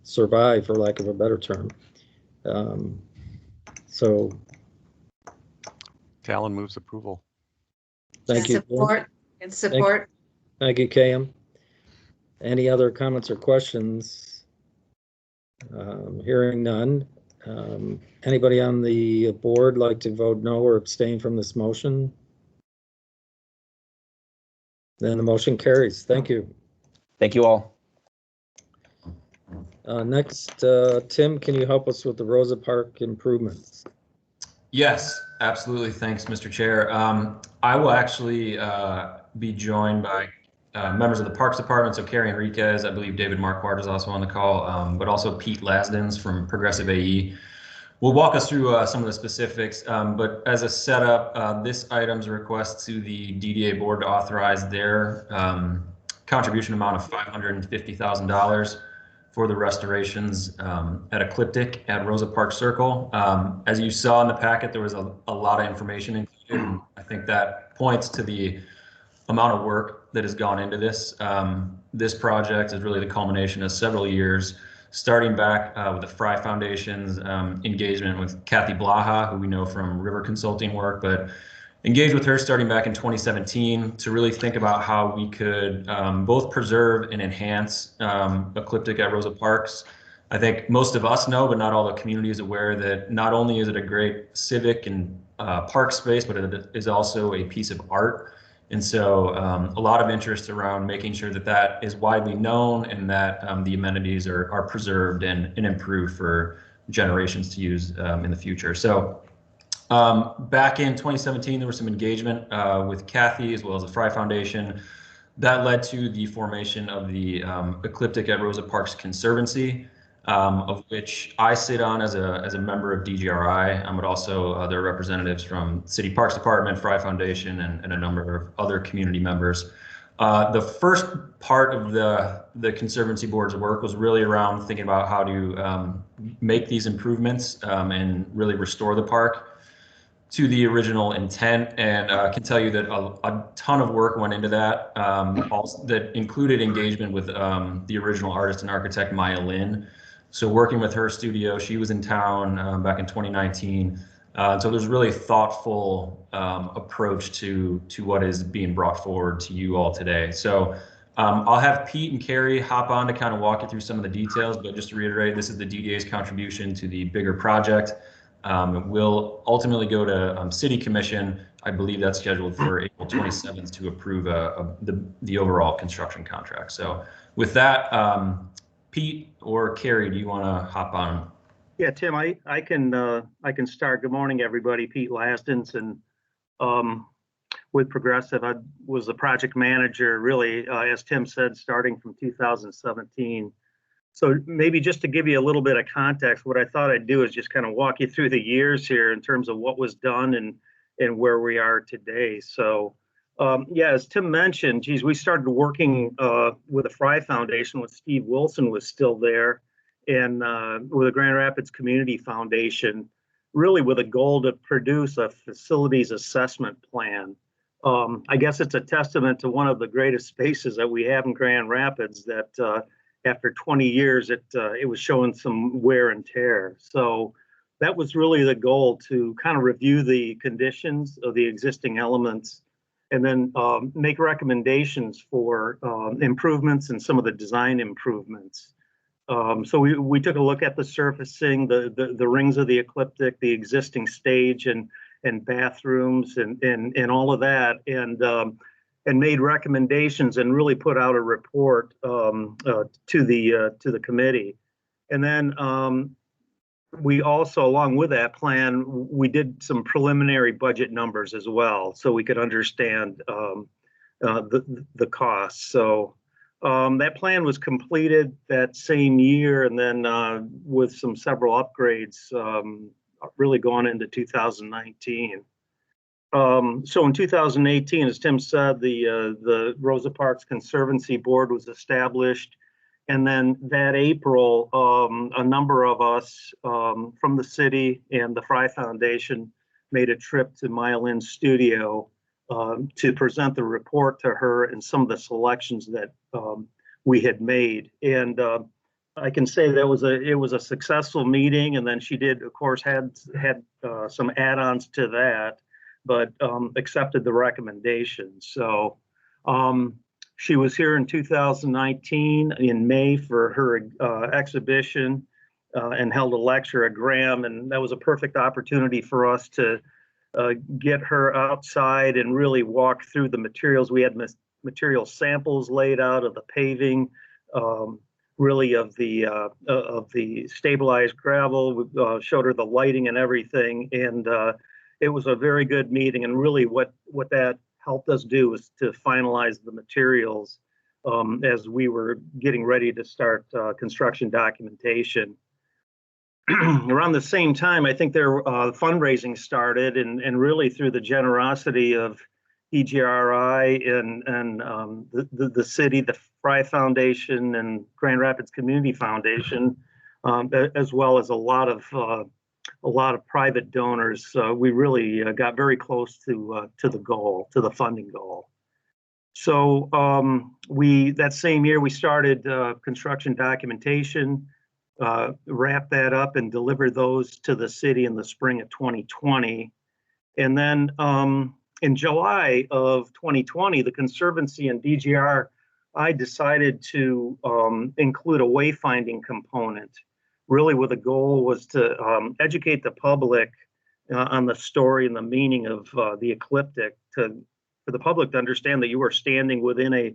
survive, for lack of a better term. So,
Talon moves approval.
Thank you.
Support. It's support.
Thank you, Cam. Any other comments or questions? Hearing none. Anybody on the board like to vote no or abstain from this motion? Then the motion carries. Thank you.
Thank you all.
Next, Tim, can you help us with the Rosa Park improvements?
Yes, absolutely. Thanks, Mr. Chair. I will actually be joined by members of the Parks Department, so Carrie Enriquez, I believe David Marquardt is also on the call, but also Pete Lasdens from Progressive AE. We'll walk us through some of the specifics, but as a setup, this item's a request to the DDA board to authorize their contribution amount of $550,000 for the restorations at Ecliptic at Rosa Park Circle. As you saw in the packet, there was a lot of information included, and I think that points to the amount of work that has gone into this. This project is really the culmination of several years, starting back with the Fry Foundation's engagement with Kathy Blaha, who we know from River Consulting work, but engaged with her starting back in 2017 to really think about how we could both preserve and enhance Ecliptic at Rosa Parks. I think most of us know, but not all the community is aware, that not only is it a great civic and park space, but it is also a piece of art. And so a lot of interest around making sure that that is widely known and that the amenities are preserved and improved for generations to use in the future. So back in 2017, there was some engagement with Kathy as well as the Fry Foundation. That led to the formation of the Ecliptic at Rosa Parks Conservancy. of which I sit on as a member of DGRI. But also there are representatives from City Parks Department, Fry Foundation, and a number of other community members. The first part of the Conservancy Board's work was really around thinking about how to make these improvements and really restore the park to the original intent, and I can tell you that a ton of work went into that. Also, that included engagement with the original artist and architect Maya Lin. So working with her studio, she was in town back in 2019. So there's really thoughtful approach to what is being brought forward to you all today. So I'll have Pete and Carrie hop on to kind of walk you through some of the details, but just to reiterate, this is the DDA's contribution to the bigger project. It will ultimately go to City Commission. I believe that's scheduled for April 27th to approve the overall construction contract. So with that, Pete or Carrie, do you want to hop on?
Yeah, Tim, I can start. Good morning, everybody. Pete Lastinson, with Progressive. I was the project manager, really, as Tim said, starting from 2017. So maybe just to give you a little bit of context, what I thought I'd do is just kind of walk you through the years here in terms of what was done and where we are today. So yeah, as Tim mentioned, geez, we started working with the Fry Foundation when Steve Wilson was still there, and with the Grand Rapids Community Foundation, really with a goal to produce a facilities assessment plan. I guess it's a testament to one of the greatest spaces that we have in Grand Rapids that after 20 years, it was showing some wear and tear. So that was really the goal, to kind of review the conditions of the existing elements and then make recommendations for improvements and some of the design improvements. So we took a look at the surfacing, the rings of the ecliptic, the existing stage and bathrooms and all of that, and made recommendations and really put out a report to the committee. And then we also, along with that plan, we did some preliminary budget numbers as well, so we could understand the costs. So that plan was completed that same year, and then with several upgrades really going into 2019. So in 2018, as Tim said, the Rosa Parks Conservancy Board was established. And then that April, a number of us from the city and the Fry Foundation made a trip to Maya Lin's studio to present the report to her and some of the selections that we had made. And I can say that it was a successful meeting. And then she did, of course, had some add-ons to that, but accepted the recommendations. So she was here in 2019 in May for her exhibition and held a lecture at Graham, and that was a perfect opportunity for us to get her outside and really walk through the materials. We had material samples laid out of the paving, really of the stabilized gravel. We showed her the lighting and everything, and it was a very good meeting. And really what that helped us do was to finalize the materials as we were getting ready to start construction documentation. Around the same time, I think their fundraising started, and really through the generosity of DGRI and the city, the Fry Foundation, and Grand Rapids Community Foundation, as well as a lot of private donors. We really got very close to the goal, to the funding goal. So that same year we started construction documentation, wrapped that up and delivered those to the city in the spring of 2020. And then in July of 2020, the Conservancy and DGRI decided to include a wayfinding component, really with the goal was to educate the public on the story and the meaning of the ecliptic, for the public to understand that you are standing within a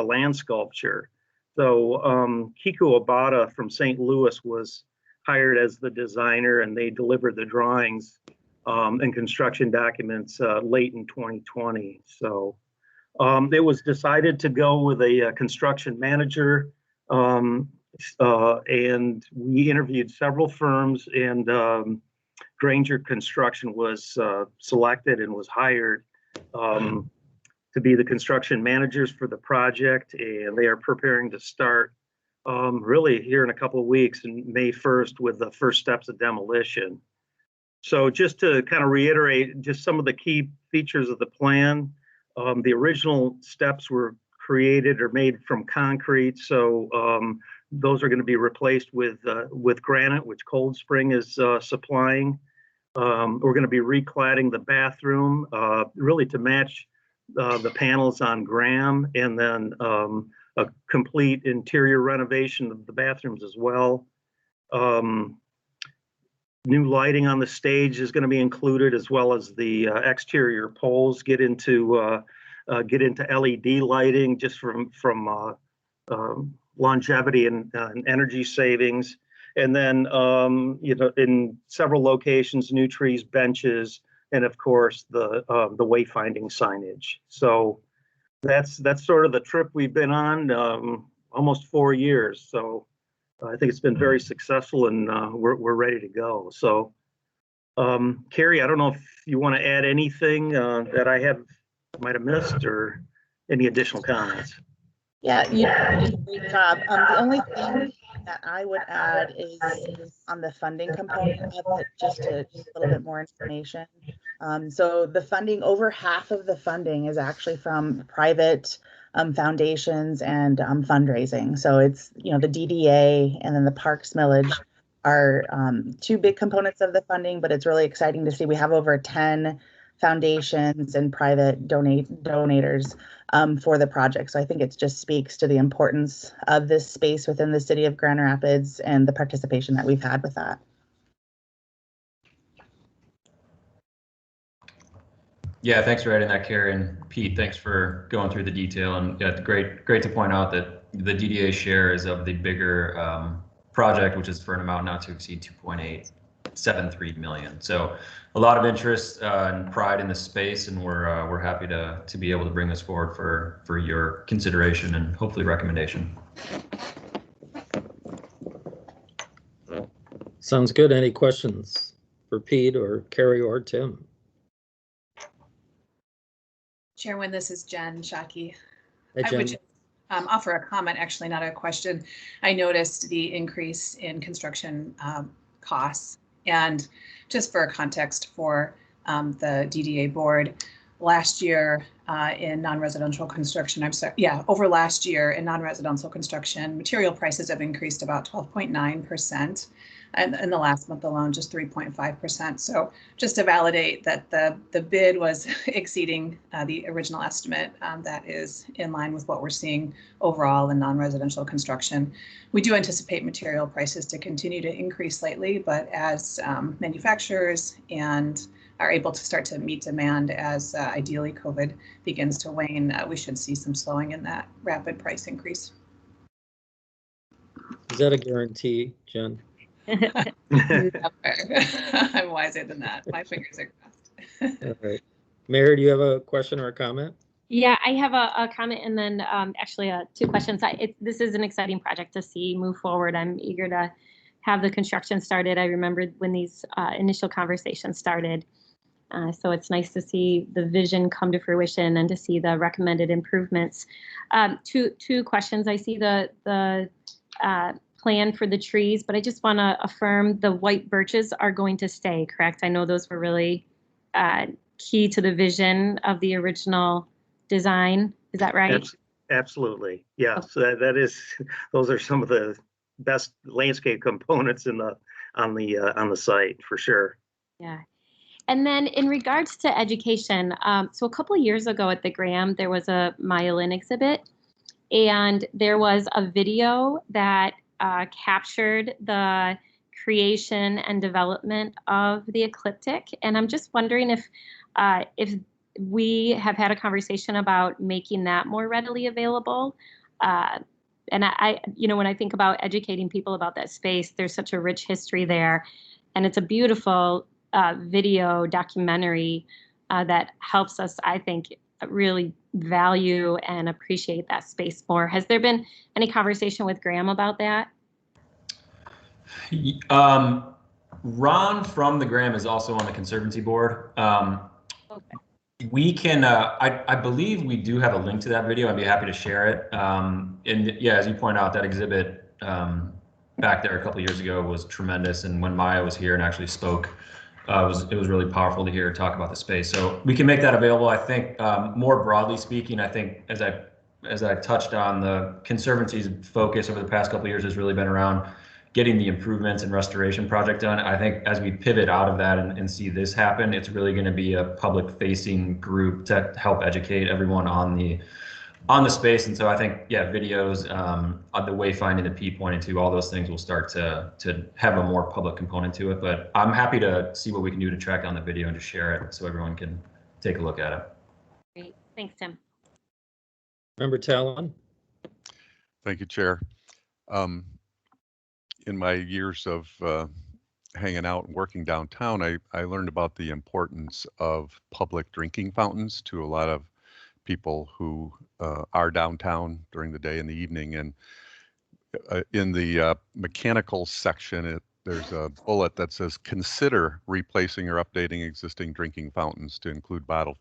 land sculpture. So Kiku Obata from St. Louis was hired as the designer, and they delivered the drawings and construction documents late in 2020. So it was decided to go with a construction manager and we interviewed several firms, and Granger Construction was selected and was hired to be the construction managers for the project, and they are preparing to start really here in a couple of weeks, and May 1st, with the first steps of demolition. So just to kind of reiterate just some of the key features of the plan, the original steps were created or made from concrete, so those are going to be replaced with granite, which Cold Spring is supplying. We're going to be recladding the bathroom really to match the panels on Graham, and then a complete interior renovation of the bathrooms as well. New lighting on the stage is going to be included, as well as the exterior poles get into LED lighting just from longevity and energy savings. And then, in several locations, new trees, benches, and of course the wayfinding signage. So that's sort of the trip we've been on, almost 4 years. So I think it's been very successful, and we're ready to go. So, Carrie, I don't know if you want to add anything that I might have missed, or any additional comments.
Yeah, you did a great job. The only thing that I would add is on the funding component of it, just a little bit more information. So the funding, over half of the funding is actually from private foundations and fundraising. So it's, the DDA and then the Parks Millage are two big components of the funding, but it's really exciting to see we have over 10 foundations and private donators for the project. So I think it just speaks to the importance of this space within the city of Grand Rapids and the participation that we've had with that.
Yeah, thanks for adding that, Carrie. And Pete, thanks for going through the detail. And yeah, great to point out that the DDA share is of the bigger project, which is for an amount not to exceed 2.873 million. So a lot of interest and pride in this space, and we're happy to be able to bring this forward for your consideration and hopefully recommendation.
Sounds good. Any questions for Pete or Carrie or Tim?
Chairman, this is Jen Shockey.
Hey, Jen.
I would just offer a comment, actually not a question. I noticed the increase in construction costs, and just for context for the DDA board, last year in non-residential construction, over last year in non-residential construction, material prices have increased about 12.9%. And in the last month alone, just 3.5%. So just to validate that the bid was exceeding the original estimate, that is in line with what we're seeing overall in non-residential construction. We do anticipate material prices to continue to increase slightly, but as manufacturers and are able to start to meet demand as ideally COVID begins to wane, we should see some slowing in that rapid price increase.
Is that a guarantee, Jen?
I'm wiser than that. My fingers are crossed.
All right. Mary, do you have a question or a comment?
Yeah, I have a comment and then actually two questions. This is an exciting project to see move forward. I'm eager to have the construction started. I remembered when these initial conversations started. So it's nice to see the vision come to fruition and to see the recommended improvements. Two questions. I see the plan for the trees, but I just want to affirm the white birches are going to stay, correct? I know those were really key to the vision of the original design. Is that right?
Absolutely. Yes, that is. Those are some of the best landscape components on the site for sure.
Yeah. And then in regards to education, so a couple of years ago at the Graham, there was a myelin exhibit, and there was a video that captured the creation and development of the ecliptic. And I'm just wondering if we have had a conversation about making that more readily available. And I, when I think about educating people about that space, there's such a rich history there, and it's a beautiful video documentary that helps us, I think, really value and appreciate that space more. Has there been any conversation with Graham about that?
Ron from the Graham is also on the Conservancy Board. We can, I believe we do have a link to that video. I'd be happy to share it. And yeah, as you point out, that exhibit back there a couple of years ago was tremendous. And when Maya was here and actually spoke, it was really powerful to hear her talk about the space. So we can make that available. I think more broadly speaking, I think as I touched on, the Conservancy's focus over the past couple of years has really been around getting the improvements and restoration project done. I think as we pivot out of that and see this happen, it's really going to be a public-facing group to help educate everyone on the space. And so I think, yeah, videos, the wayfinding, the P pointing to, all those things will start to have a more public component to it. But I'm happy to see what we can do to track down the video and just share it so everyone can take a look at it.
Great. Thanks, Tim.
Member Talon.
Thank you, Chair. In my years of hanging out and working downtown, I learned about the importance of public drinking fountains to a lot of people who are downtown during the day and the evening. And in the mechanical section, there's a bullet that says, consider replacing or updating existing drinking fountains to include bottle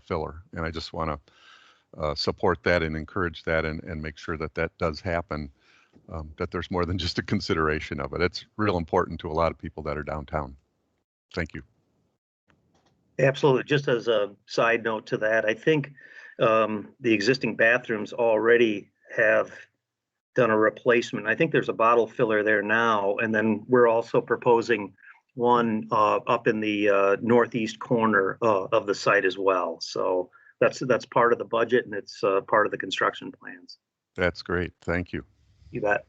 filler. And I just want to support that and encourage that and make sure that that does happen. That there's more than just a consideration of it. It's real important to a lot of people that are downtown. Thank you.
Absolutely. Just as a side note to that, I think the existing bathrooms already have done a replacement. I think there's a bottle filler there now, and then we're also proposing one up in the northeast corner of the site as well. So that's part of the budget, and it's part of the construction plans.
That's great. Thank you.
You bet.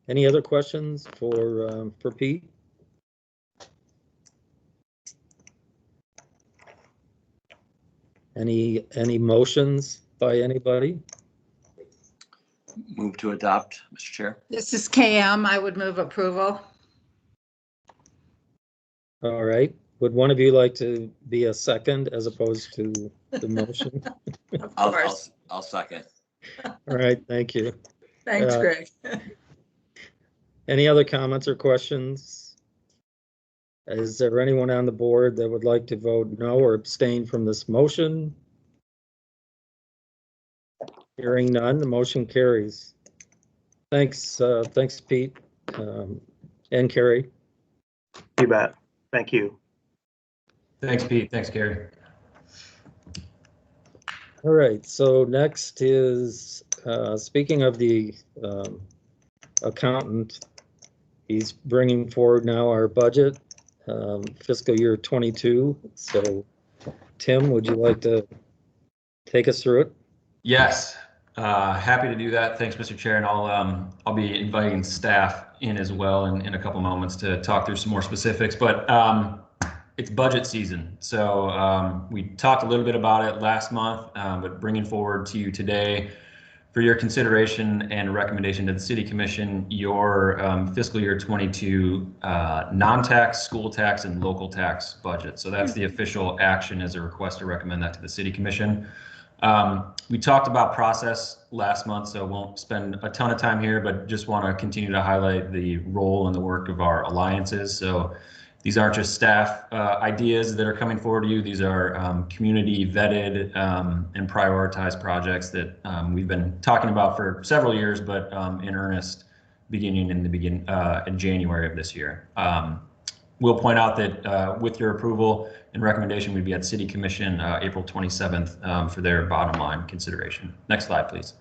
Any other questions for Pete? Any motions by anybody?
Move to adopt, Mr. Chair.
This is KM. I would move approval.
All right. Would one of you like to be a second as opposed to the motion?
I'll second.
All right, thank you.
Thanks, Greg.
Any other comments or questions? Is there anyone on the board that would like to vote no or abstain from this motion? Hearing none, the motion carries. Thanks, thanks, Pete and Carrie.
You bet. Thank you.
Thanks, Pete. Thanks, Carrie.
All right, so next is, speaking of the accountant, he's bringing forward now our budget, fiscal year 22. So Tim, would you like to take us through it?
Yes, happy to do that. Thanks, Mr. Chair, and I'll be inviting staff in as well in a couple moments to talk through some more specifics. But it's budget season, so we talked a little bit about it last month, but bringing forward to you today for your consideration and recommendation to the City Commission, your fiscal year 22 non-tax, school tax, and local tax budget. So that's the official action, as a request to recommend that to the City Commission. We talked about process last month, so won't spend a ton of time here, but just want to continue to highlight the role and the work of our alliances. So these aren't just staff ideas that are coming forward to you. These are community vetted and prioritized projects that we've been talking about for several years, but in earnest beginning in January of this year. We'll point out that with your approval and recommendation, we'd be at City Commission April 27th for their bottom line consideration. Next slide, please.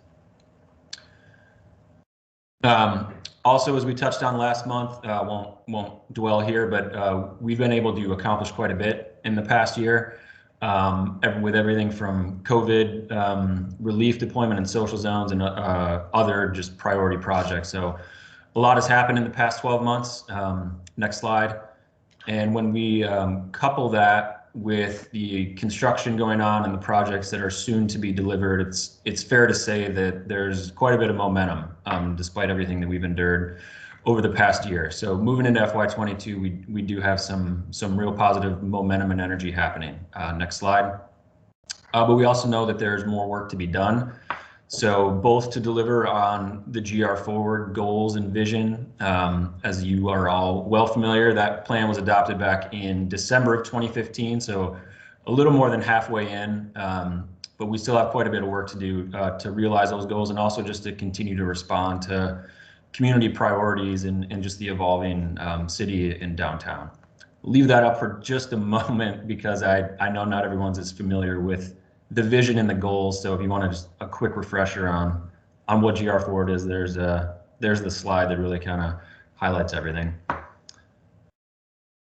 Also, as we touched on last month, won't dwell here, but we've been able to accomplish quite a bit in the past year with everything from COVID relief deployment and social zones and other just priority projects. So a lot has happened in the past 12 months. Next slide. And when we couple that with the construction going on and the projects that are soon to be delivered, it's fair to say that there's quite a bit of momentum despite everything that we've endured over the past year. So moving into FY22, we do have some real positive momentum and energy happening. Next slide. But we also know that there's more work to be done. So both to deliver on the GR Forward goals and vision, as you are all well familiar, that plan was adopted back in December of 2015, so a little more than halfway in, but we still have quite a bit of work to do to realize those goals, and also just to continue to respond to community priorities and just the evolving city and downtown. Leave that up for just a moment because I know not everyone's as familiar with the vision and the goals. So if you want to just a quick refresher on what GR Forward is, there's the slide that really kind of highlights everything.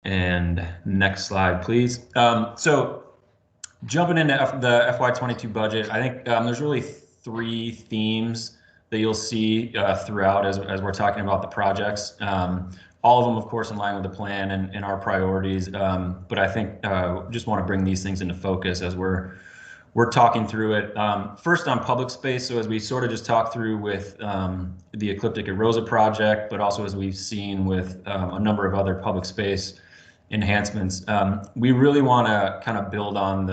And next slide, please. So jumping into the FY22 budget, I think there's really 3 themes that you'll see throughout as we're talking about the projects. All of them, of course, in line with the plan and our priorities. But I think just want to bring these things into focus as we're talking through it. First on public space, so as we sort of just talked through with the Ecliptic and Rosa project, but also as we've seen with a number of other public space enhancements, we really want to kind of build on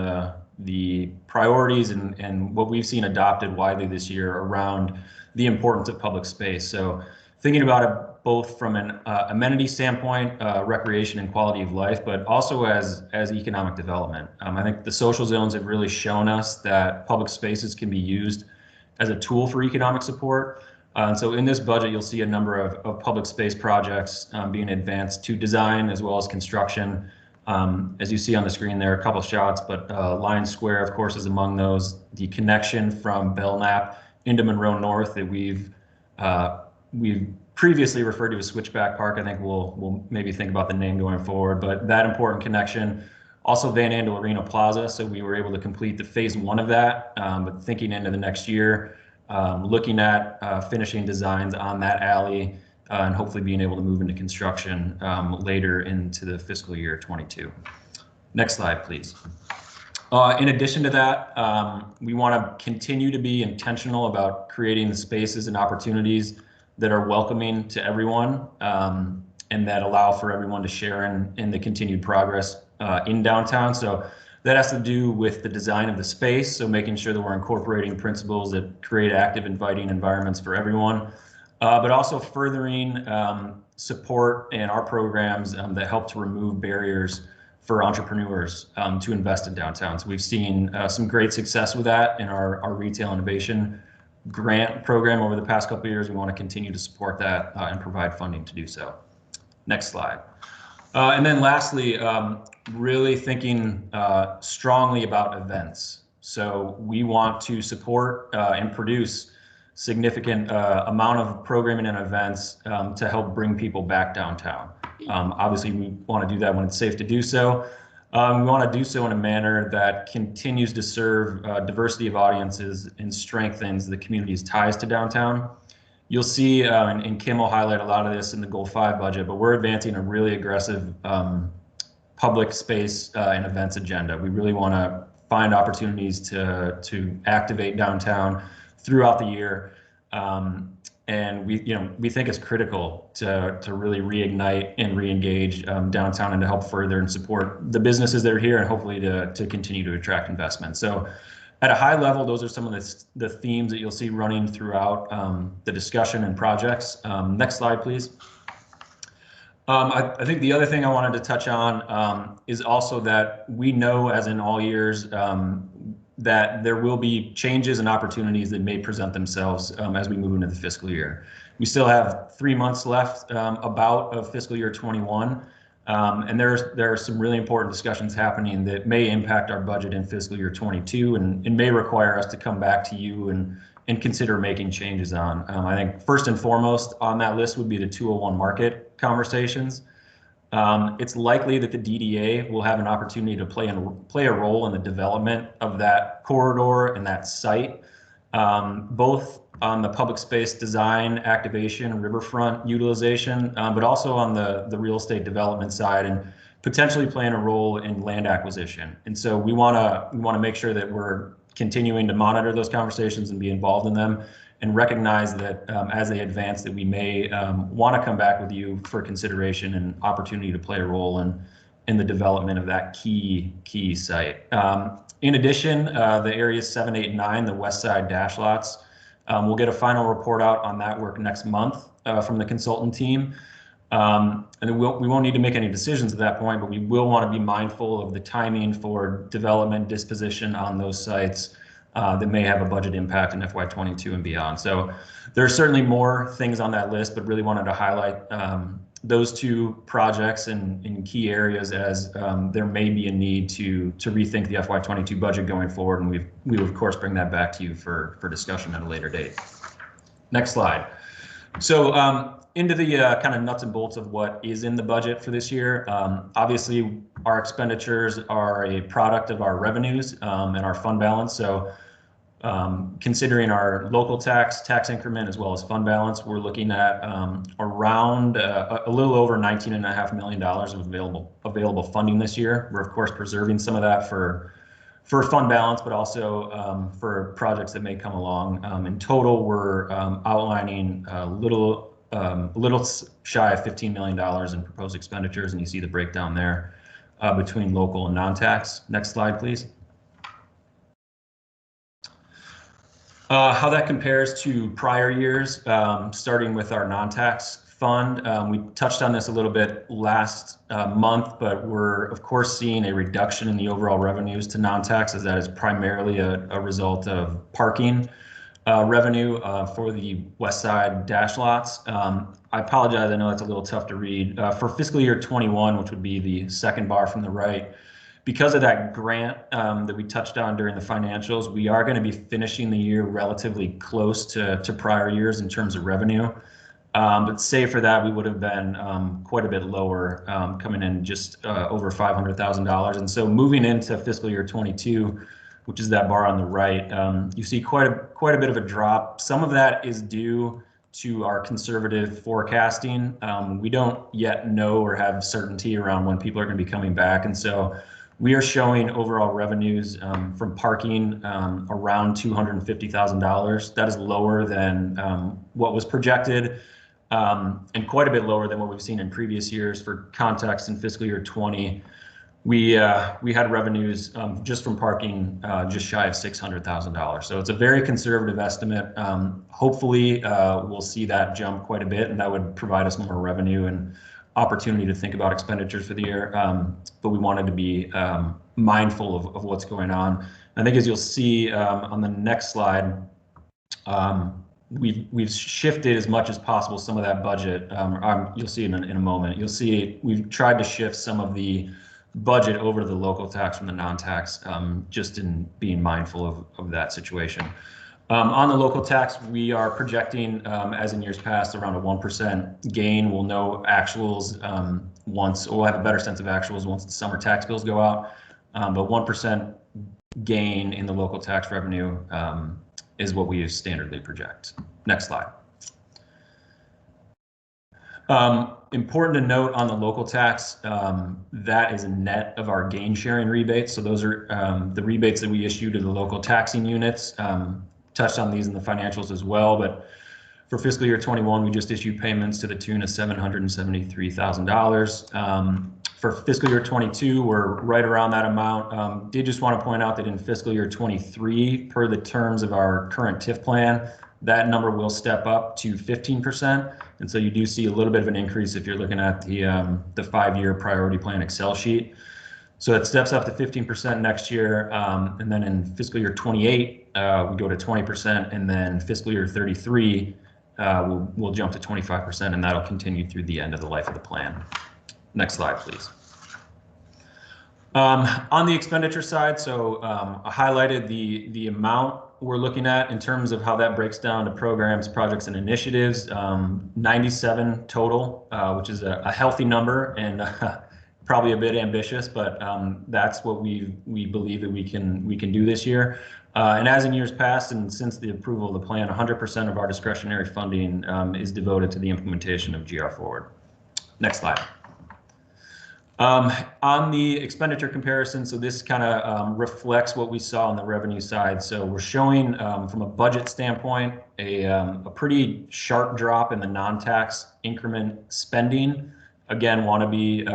the priorities and what we've seen adopted widely this year around the importance of public space. So thinking about it both from an amenity standpoint, recreation and quality of life, but also as economic development. I think the social zones have really shown us that public spaces can be used as a tool for economic support. And so in this budget, you'll see a number of public space projects being advanced to design as well as construction. As you see on the screen, there are a couple shots, but Lions Square, of course, is among those. The connection from Belknap into Monroe North that we've previously referred to as Switchback Park. I think we'll maybe think about the name going forward, but that important connection. Also Van Andel Arena Plaza, so we were able to complete the phase 1 of that, but thinking into the next year, looking at finishing designs on that alley and hopefully being able to move into construction later into the fiscal year 22. Next slide, please. In addition to that, we want to continue to be intentional about creating the spaces and opportunities that are welcoming to everyone and that allow for everyone to share in the continued progress in downtown. So that has to do with the design of the space, so making sure that we're incorporating principles that create active, inviting environments for everyone, but also furthering support in our programs that help to remove barriers for entrepreneurs to invest in downtown. So we've seen some great success with that in our retail innovation grant program over the past couple of years. We want to continue to support that and provide funding to do so. Next slide. And then lastly, really thinking strongly about events. So we want to support and produce significant amount of programming and events to help bring people back downtown. Obviously, we want to do that when it's safe to do so. We want to do so in a manner that continues to serve diversity of audiences and strengthens the community's ties to downtown. You'll see, and Kim will highlight a lot of this in the Goal 5 budget, but we're advancing a really aggressive public space and events agenda. We really want to find opportunities to activate downtown throughout the year. And we think it's critical to really reignite and reengage downtown and to help further and support the businesses that are here and hopefully to continue to attract investment. So at a high level, those are some of the themes that you'll see running throughout the discussion and projects. Next slide, please. I think the other thing I wanted to touch on is also that we know, as in all years, that there will be changes and opportunities that may present themselves as we move into the fiscal year. We still have 3 months left of fiscal year 21, and there are some really important discussions happening that may impact our budget in fiscal year 22 and may require us to come back to you and consider making changes on. I think first and foremost on that list would be the 201 market conversations. It's likely that the DDA will have an opportunity to play a role in the development of that corridor and that site, both on the public space design, activation, riverfront utilization, but also on the real estate development side and potentially playing a role in land acquisition. And so we want to make sure that we're continuing to monitor those conversations and be involved in them, and recognize that as they advance, that we may want to come back with you for consideration and opportunity to play a role in the development of that key site. In addition, the areas 7, 8, and 9, the west side dash lots, We'll get a final report out on that work next month from the consultant team. And we won't need to make any decisions at that point, but we will want to be mindful of the timing for development disposition on those sites that may have a budget impact in FY22 and beyond. So there are certainly more things on that list, but really wanted to highlight those two projects in key areas as there may be a need to rethink the FY22 budget going forward, and we will of course bring that back to you for discussion at a later date. Next slide. So into the kind of nuts and bolts of what is in the budget for this year. Obviously, our expenditures are a product of our revenues and our fund balance. So considering our local tax increment as well as fund balance, we're looking at around a little over $19.5 million of available funding this year. We're of course preserving some of that for fund balance, but also for projects that may come along. In total, we're outlining a little shy of $15 million in proposed expenditures, and you see the breakdown there between local and non-tax. Next slide, please. How that compares to prior years, starting with our non-tax fund. We touched on this a little bit last month, but we're of course seeing a reduction in the overall revenues to non-tax, as that is primarily a result of parking revenue for the west side dash lots. I apologize, I know that's a little tough to read. For fiscal year 21, which would be the second bar from the right, because of that grant that we touched on during the financials, we are going to be finishing the year relatively close to prior years in terms of revenue. But save for that, we would have been quite a bit lower, coming in just over $500,000. And so moving into fiscal year 22, which is that bar on the right, you see quite a bit of a drop. Some of that is due to our conservative forecasting. We don't yet know or have certainty around when people are going to be coming back, and so we are showing overall revenues from parking around $250,000. That is lower than what was projected, and quite a bit lower than what we've seen in previous years. For context, in fiscal year 20, we had revenues just from parking just shy of $600,000. So it's a very conservative estimate. Hopefully, we'll see that jump quite a bit, and that would provide us more revenue and opportunity to think about expenditures for the year. But we wanted to be mindful of what's going on. I think as you'll see on the next slide, we've shifted as much as possible some of that budget. You'll see in a moment. You'll see we've tried to shift some of the budget over to the local tax from the non-tax, just in being mindful of that situation. On the local tax, we are projecting, as in years past, around a 1% gain. We'll know actuals we'll have a better sense of actuals once the summer tax bills go out. But 1% gain in the local tax revenue is what we standardly project. Next slide. Important to note on the local tax, that is a net of our gain sharing rebates. So those are the rebates that we issue to the local taxing units. Touched on these in the financials as well, but for fiscal year 21, we just issued payments to the tune of $773,000. For fiscal year 22, we're right around that amount. Did just want to point out that in fiscal year 23, per the terms of our current TIF plan, that number will step up to 15%. And so you do see a little bit of an increase if you're looking at the 5-year priority plan Excel sheet. So it steps up to 15% next year. And then in fiscal year 28, we go to 20%. And then fiscal year 33, we'll jump to 25%, and that'll continue through the end of the life of the plan. Next slide, please. On the expenditure side, so I highlighted the amount we're looking at in terms of how that breaks down to programs, projects, and initiatives. 97 total, which is a healthy number and probably a bit ambitious, but that's what we believe that we can do this year. And as in years past, and since the approval of the plan, 100% of our discretionary funding is devoted to the implementation of GR Forward. Next slide. On the expenditure comparison, so this kind of reflects what we saw on the revenue side. So we're showing, from a budget standpoint, a pretty sharp drop in the non-tax increment spending. Again, want to be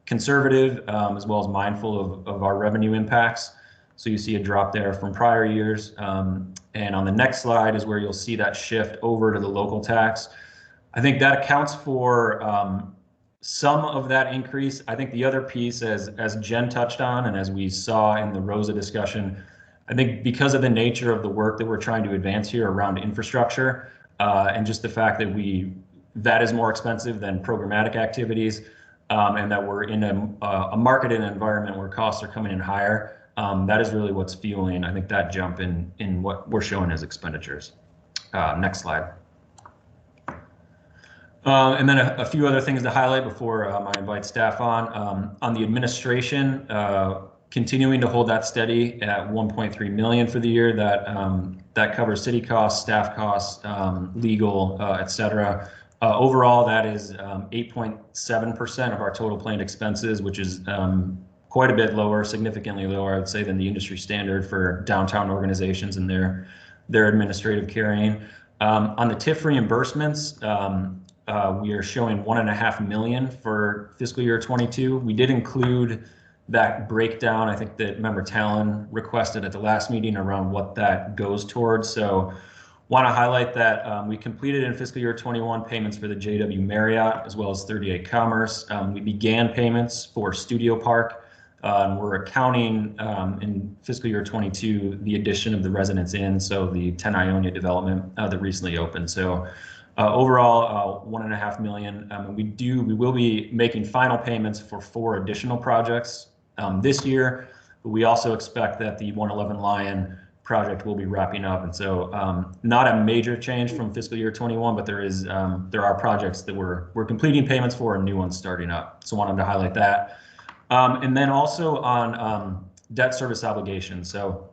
conservative as well as mindful of our revenue impacts. So you see a drop there from prior years. And on the next slide is where you'll see that shift over to the local tax. I think that accounts for some of that increase. I think the other piece, as Jen touched on, and as we saw in the Rosa discussion, I think because of the nature of the work that we're trying to advance here around infrastructure, and just the fact that that is more expensive than programmatic activities, and that we're in a market and environment where costs are coming in higher, that is really what's fueling, I think, that jump in what we're showing as expenditures. Next slide. And then a few other things to highlight before I invite staff on. On the administration, continuing to hold that steady at 1.3 million for the year. That covers city costs, staff costs, legal, et cetera. Overall, that is 8.7% of our total planned expenses, which is quite a bit lower, significantly lower, I would say, than the industry standard for downtown organizations and their administrative carrying. On the TIF reimbursements, we are showing 1.5 million for fiscal year 22. We did include that breakdown, I think, that member Talon requested at the last meeting around what that goes towards. So want to highlight that we completed in fiscal year 21 payments for the JW Marriott as well as 38 Commerce. We began payments for Studio Park. We're accounting in fiscal year 22 the addition of the Residence Inn, so the 10 Ionia development that recently opened. So overall, 1.5 million. We will be making final payments for 4 additional projects this year. But we also expect that the 111 Lion project will be wrapping up, and so not a major change from fiscal year 21, but there are projects that we're completing payments for and new ones starting up. So wanted to highlight that. And then also on debt service obligations. So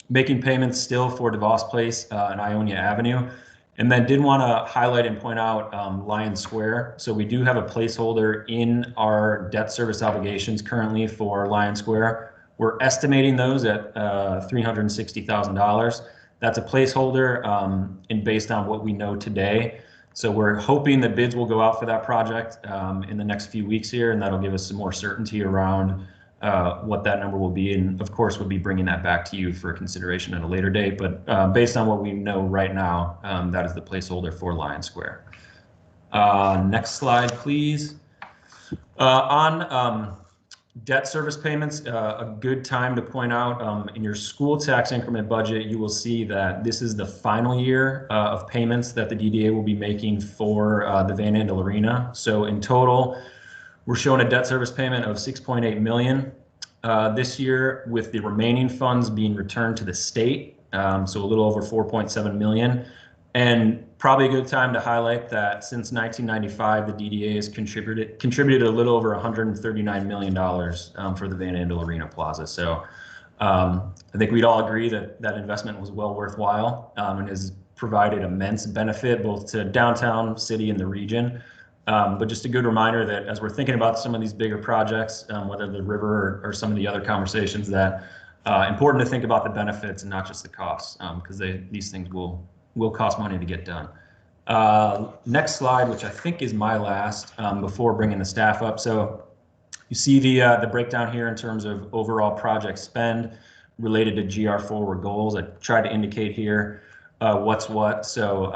making payments still for DeVos Place and Ionia Avenue. And then did want to highlight and point out Lion Square. So we do have a placeholder in our debt service obligations currently for Lion Square. We're estimating those at $360,000. That's a placeholder and based on what we know today. So we're hoping that bids will go out for that project in the next few weeks here, and that'll give us some more certainty around what that number will be. And of course, we'll be bringing that back to you for consideration at a later date. But based on what we know right now, that is the placeholder for Lion Square. Next slide, please. On debt service payments, a good time to point out in your school tax increment budget, you will see that this is the final year of payments that the DDA will be making for the Van Andel Arena. So in total, we're showing a debt service payment of 6.8 million this year, with the remaining funds being returned to the state. So a little over 4.7 million. And probably a good time to highlight that since 1995, the DDA has contributed a little over $139 million for the Van Andel Arena Plaza. So I think we'd all agree that that investment was well worthwhile and has provided immense benefit both to downtown, city, and the region. But just a good reminder that as we're thinking about some of these bigger projects, whether the river or some of the other conversations, that important to think about the benefits and not just the costs, because these things will cost money to get done. Next slide, which I think is my last before bringing the staff up. So you see the breakdown here in terms of overall project spend related to GR Forward goals. I tried to indicate here what's what. So,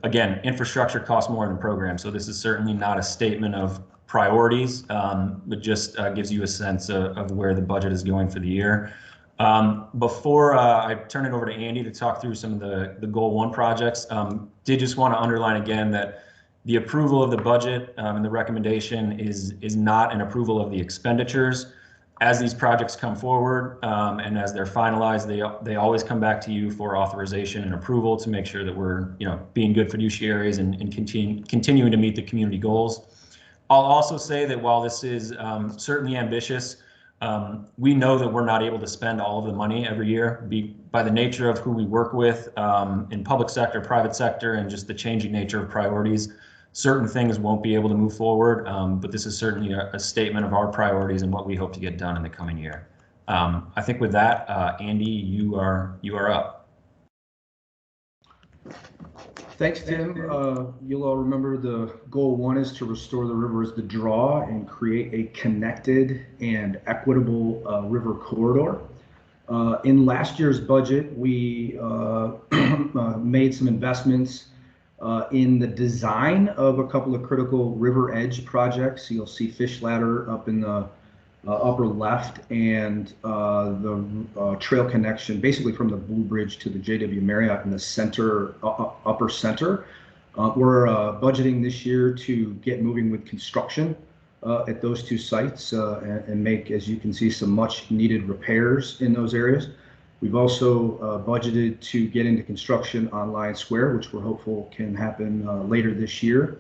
again, infrastructure costs more than programs. So this is certainly not a statement of priorities, but just gives you a sense of where the budget is going for the year. Before I turn it over to Andy to talk through some of the Goal 1 projects, did just want to underline again that the approval of the budget and the recommendation is not an approval of the expenditures. As these projects come forward and as they're finalized, they always come back to you for authorization and approval to make sure that we're being good fiduciaries and continuing to meet the community goals. I'll also say that while this is certainly ambitious, we know that we're not able to spend all of the money every year by the nature of who we work with in public sector, private sector, and just the changing nature of priorities. Certain things won't be able to move forward, but this is certainly a statement of our priorities and what we hope to get done in the coming year. I think with that, Andy, you are up.
Thanks, Tim. You'll all remember the Goal 1 is to restore the river as the draw and create a connected and equitable river corridor. In last year's budget, we made some investments in the design of a couple of critical river edge projects. You'll see Fish Ladder up in the upper left, and the trail connection basically from the Blue Bridge to the JW Marriott in the center, upper center. We're budgeting this year to get moving with construction at those two sites and make, as you can see, some much needed repairs in those areas. We've also budgeted to get into construction on Lions Square, which we're hopeful can happen later this year.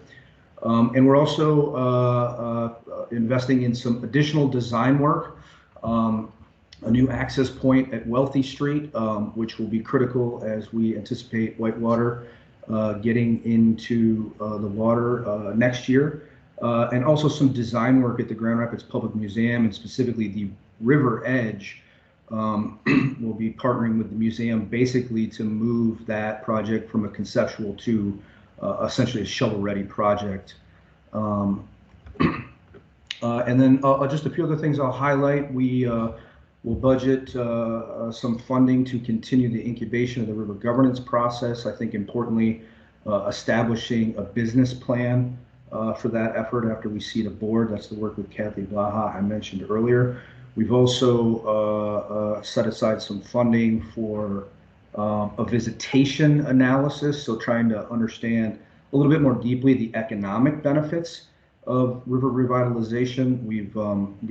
And we're also investing in some additional design work, a new access point at Wealthy Street, which will be critical as we anticipate Whitewater getting into the water next year. And also some design work at the Grand Rapids Public Museum, and specifically the River Edge. We'll be partnering with the museum basically to move that project from a conceptual to essentially a shovel-ready project. And then just a few other things I'll highlight. We will budget some funding to continue the incubation of the river governance process. I think importantly, establishing a business plan for that effort after we seat a board. That's the work with Kathy Blaha I mentioned earlier. We've also set aside some funding for a visitation analysis, so trying to understand a little bit more deeply the economic benefits of river revitalization. We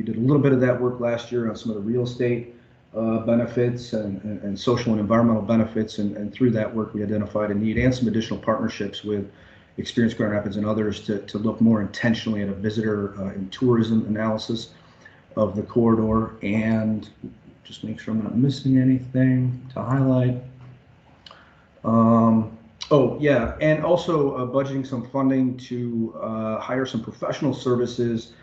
did a little bit of that work last year on some of the real estate benefits and social and environmental benefits, and through that work we identified a need and some additional partnerships with Experience Grand Rapids and others to look more intentionally at a visitor and tourism analysis of the corridor. And just make sure I'm not missing anything to highlight. Oh yeah, and also budgeting some funding to hire some professional services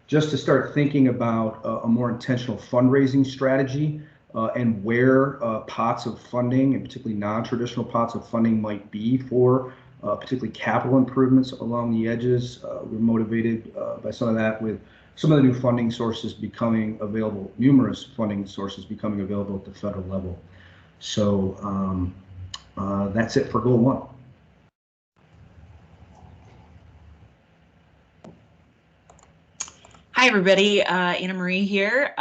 just to start thinking about a more intentional fundraising strategy and where pots of funding, and particularly non-traditional pots of funding, might be for particularly capital improvements along the edges. We're motivated by some of that, with some of the new funding sources becoming available, numerous funding sources becoming available at the federal level. So that's it for goal one.
Hi, everybody. Anna Marie here.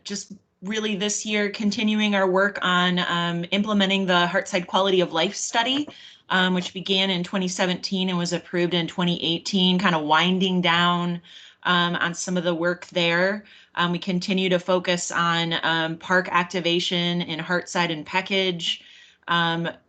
Just really this year continuing our work on implementing the Heartside Quality of Life Study, which began in 2017 and was approved in 2018, kind of winding down on some of the work there. We continue to focus on park activation in Heartside and Peckage,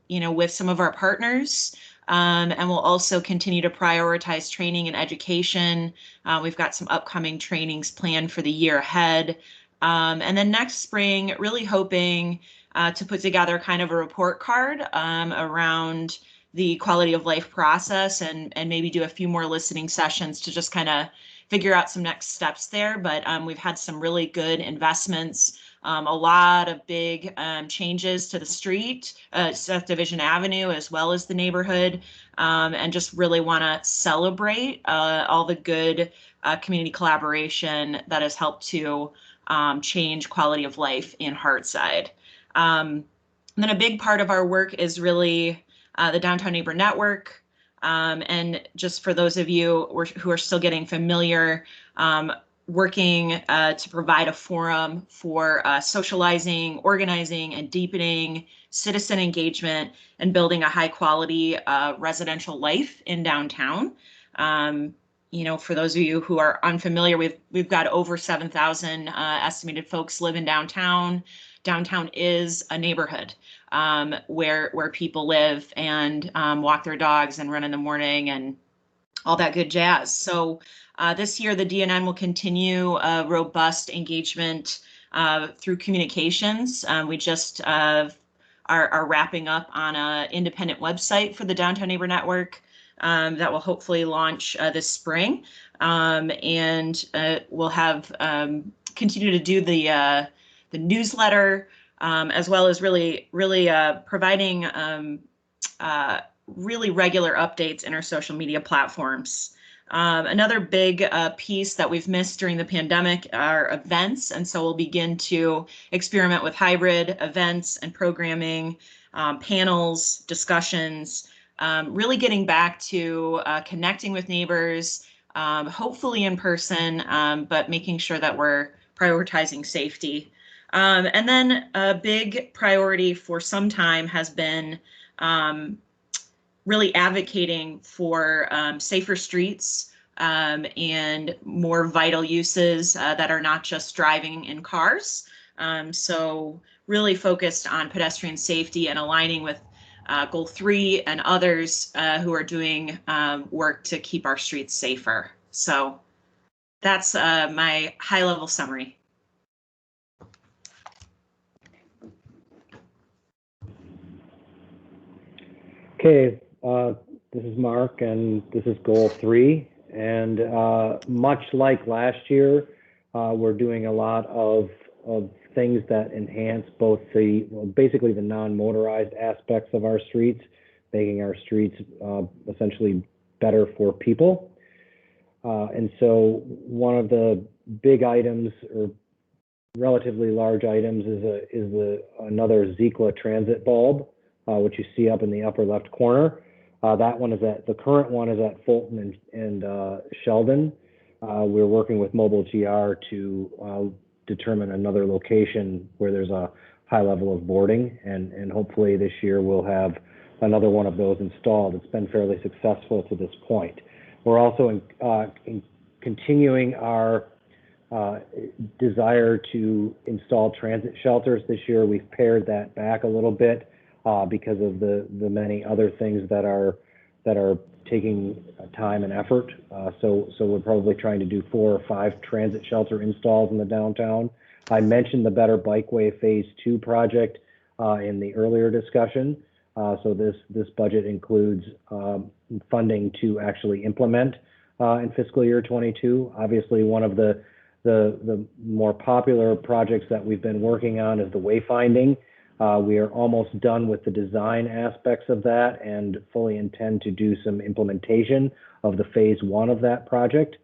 with some of our partners. And we'll also continue to prioritize training and education. We've got some upcoming trainings planned for the year ahead. And then next spring, really hoping to put together kind of a report card around the quality of life process, and maybe do a few more listening sessions to just kind of figure out some next steps there. But we've had some really good investments, a lot of big changes to the street, South Division Avenue, as well as the neighborhood, and just really want to celebrate all the good community collaboration that has helped to change quality of life in Heartside. And then a big part of our work is really the Downtown Neighbor Network. And just for those of you who are still getting familiar, working to provide a forum for socializing, organizing, and deepening citizen engagement and building a high quality residential life in downtown. For those of you who are unfamiliar, we've got over 7,000 estimated folks live in downtown. Downtown is a neighborhood where people live and walk their dogs and run in the morning and all that good jazz. So this year, the DNN will continue robust engagement through communications. We just are wrapping up on an independent website for the Downtown Neighbor Network that will hopefully launch this spring. And we'll have continue to do the newsletter, as well as really providing really regular updates in our social media platforms. Another big piece that we've missed during the pandemic are events, and so we'll begin to experiment with hybrid events and programming, panels, discussions, really getting back to connecting with neighbors, hopefully in person, but making sure that we're prioritizing safety. And then a big priority for some time has been really advocating for safer streets and more vital uses that are not just driving in cars. So really focused on pedestrian safety and aligning with Goal 3 and others who are doing work to keep our streets safer. So that's my high-level summary.
Okay, this is Mark, and this is Goal 3. And much like last year, we're doing a lot of things that enhance both basically the non-motorized aspects of our streets, making our streets essentially better for people. And so one of the big items, or relatively large items, is another Zikla transit bulb, which you see up in the upper left corner. That one is the current one is at Fulton and Sheldon. We're working with Mobile GR to determine another location where there's a high level of boarding, and hopefully this year we'll have another one of those installed. It's been fairly successful to this point. We're also continuing our desire to install transit shelters this year. We've pared that back a little bit because of the many other things that are taking time and effort. So we're probably trying to do 4 or 5 transit shelter installs in the downtown. I mentioned the Better Bikeway Phase 2 project in the earlier discussion. So this budget includes funding to actually implement in fiscal year 22. Obviously, one of the more popular projects that we've been working on is the wayfinding. We are almost done with the design aspects of that and fully intend to do some implementation of the Phase 1 of that project.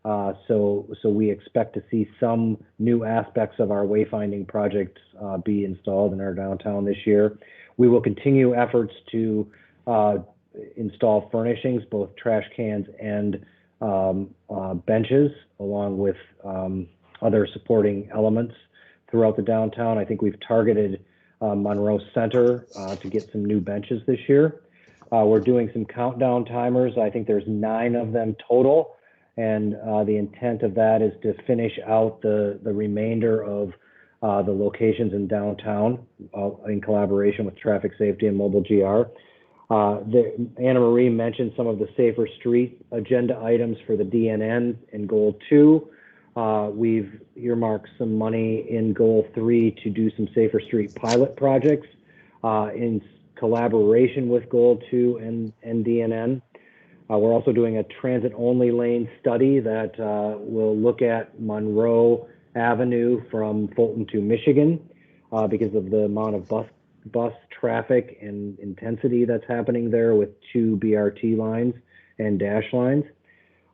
So we expect to see some new aspects of our wayfinding projects be installed in our downtown this year. We will continue efforts to install furnishings, both trash cans and benches, along with other supporting elements throughout the downtown. I think we've targeted Monroe Center to get some new benches this year. We're doing some countdown timers. I think there's 9 of them total. And the intent of that is to finish out the remainder of the locations in downtown in collaboration with Traffic Safety and Mobile GR. Anna Marie mentioned some of the safer street agenda items for the DNN in Goal 2. We've earmarked some money in Goal 3 to do some safer street pilot projects in collaboration with Goal 2 and DNN. We're also doing a transit-only lane study that will look at Monroe Avenue from Fulton to Michigan because of the amount of bus traffic and intensity that's happening there with 2 BRT lines and dash lines.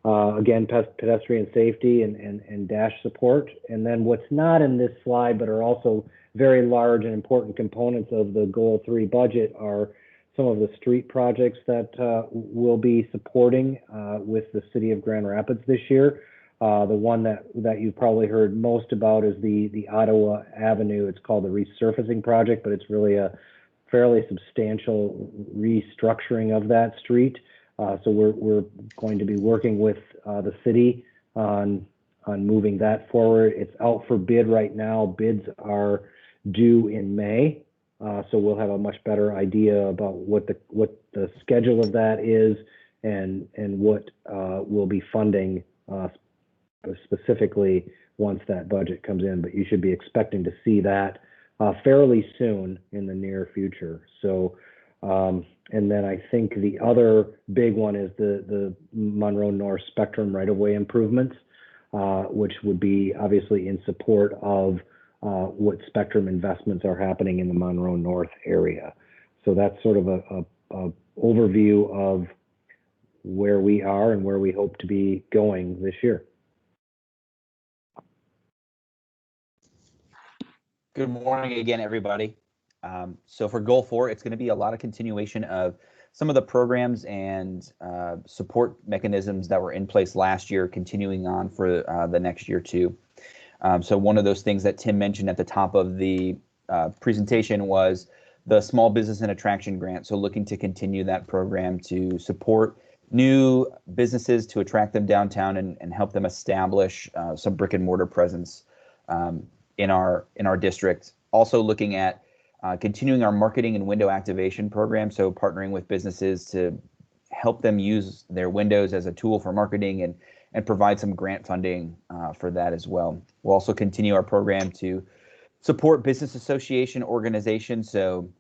Again, pedestrian safety and dash support. And then what's not in this slide, but are also very large and important components of the Goal 3 budget, are some of the street projects that we'll be supporting with the city of Grand Rapids this year. The one that you've probably heard most about is the Ottawa Avenue. It's called the resurfacing project, but it's really a fairly substantial restructuring of that street. So we're going to be working with the city on moving that forward. It's out for bid right now. Bids are due in May. So we'll have a much better idea about what the schedule of that is and what we'll be funding specifically once that budget comes in. But you should be expecting to see that fairly soon in the near future. So, and then I think the other big one is the Monroe North Spectrum right-of-way improvements, which would be obviously in support of what Spectrum investments are happening in the Monroe North area. So that's sort of a overview of where we are and where we hope to be going this year.
Good morning again, everybody. So for Goal 4, it's going to be a lot of continuation of some of the programs and support mechanisms that were in place last year, continuing on for the next year too. So one of those things that Tim mentioned at the top of the presentation was the Small Business and Attraction Grant. So looking to continue that program to support new businesses, to attract them downtown and help them establish some brick and mortar presence in our district. Also looking at continuing our marketing and window activation program, so partnering with businesses to help them use their windows as a tool for marketing and provide some grant funding for that as well. We'll also continue our program to support business association organizations, so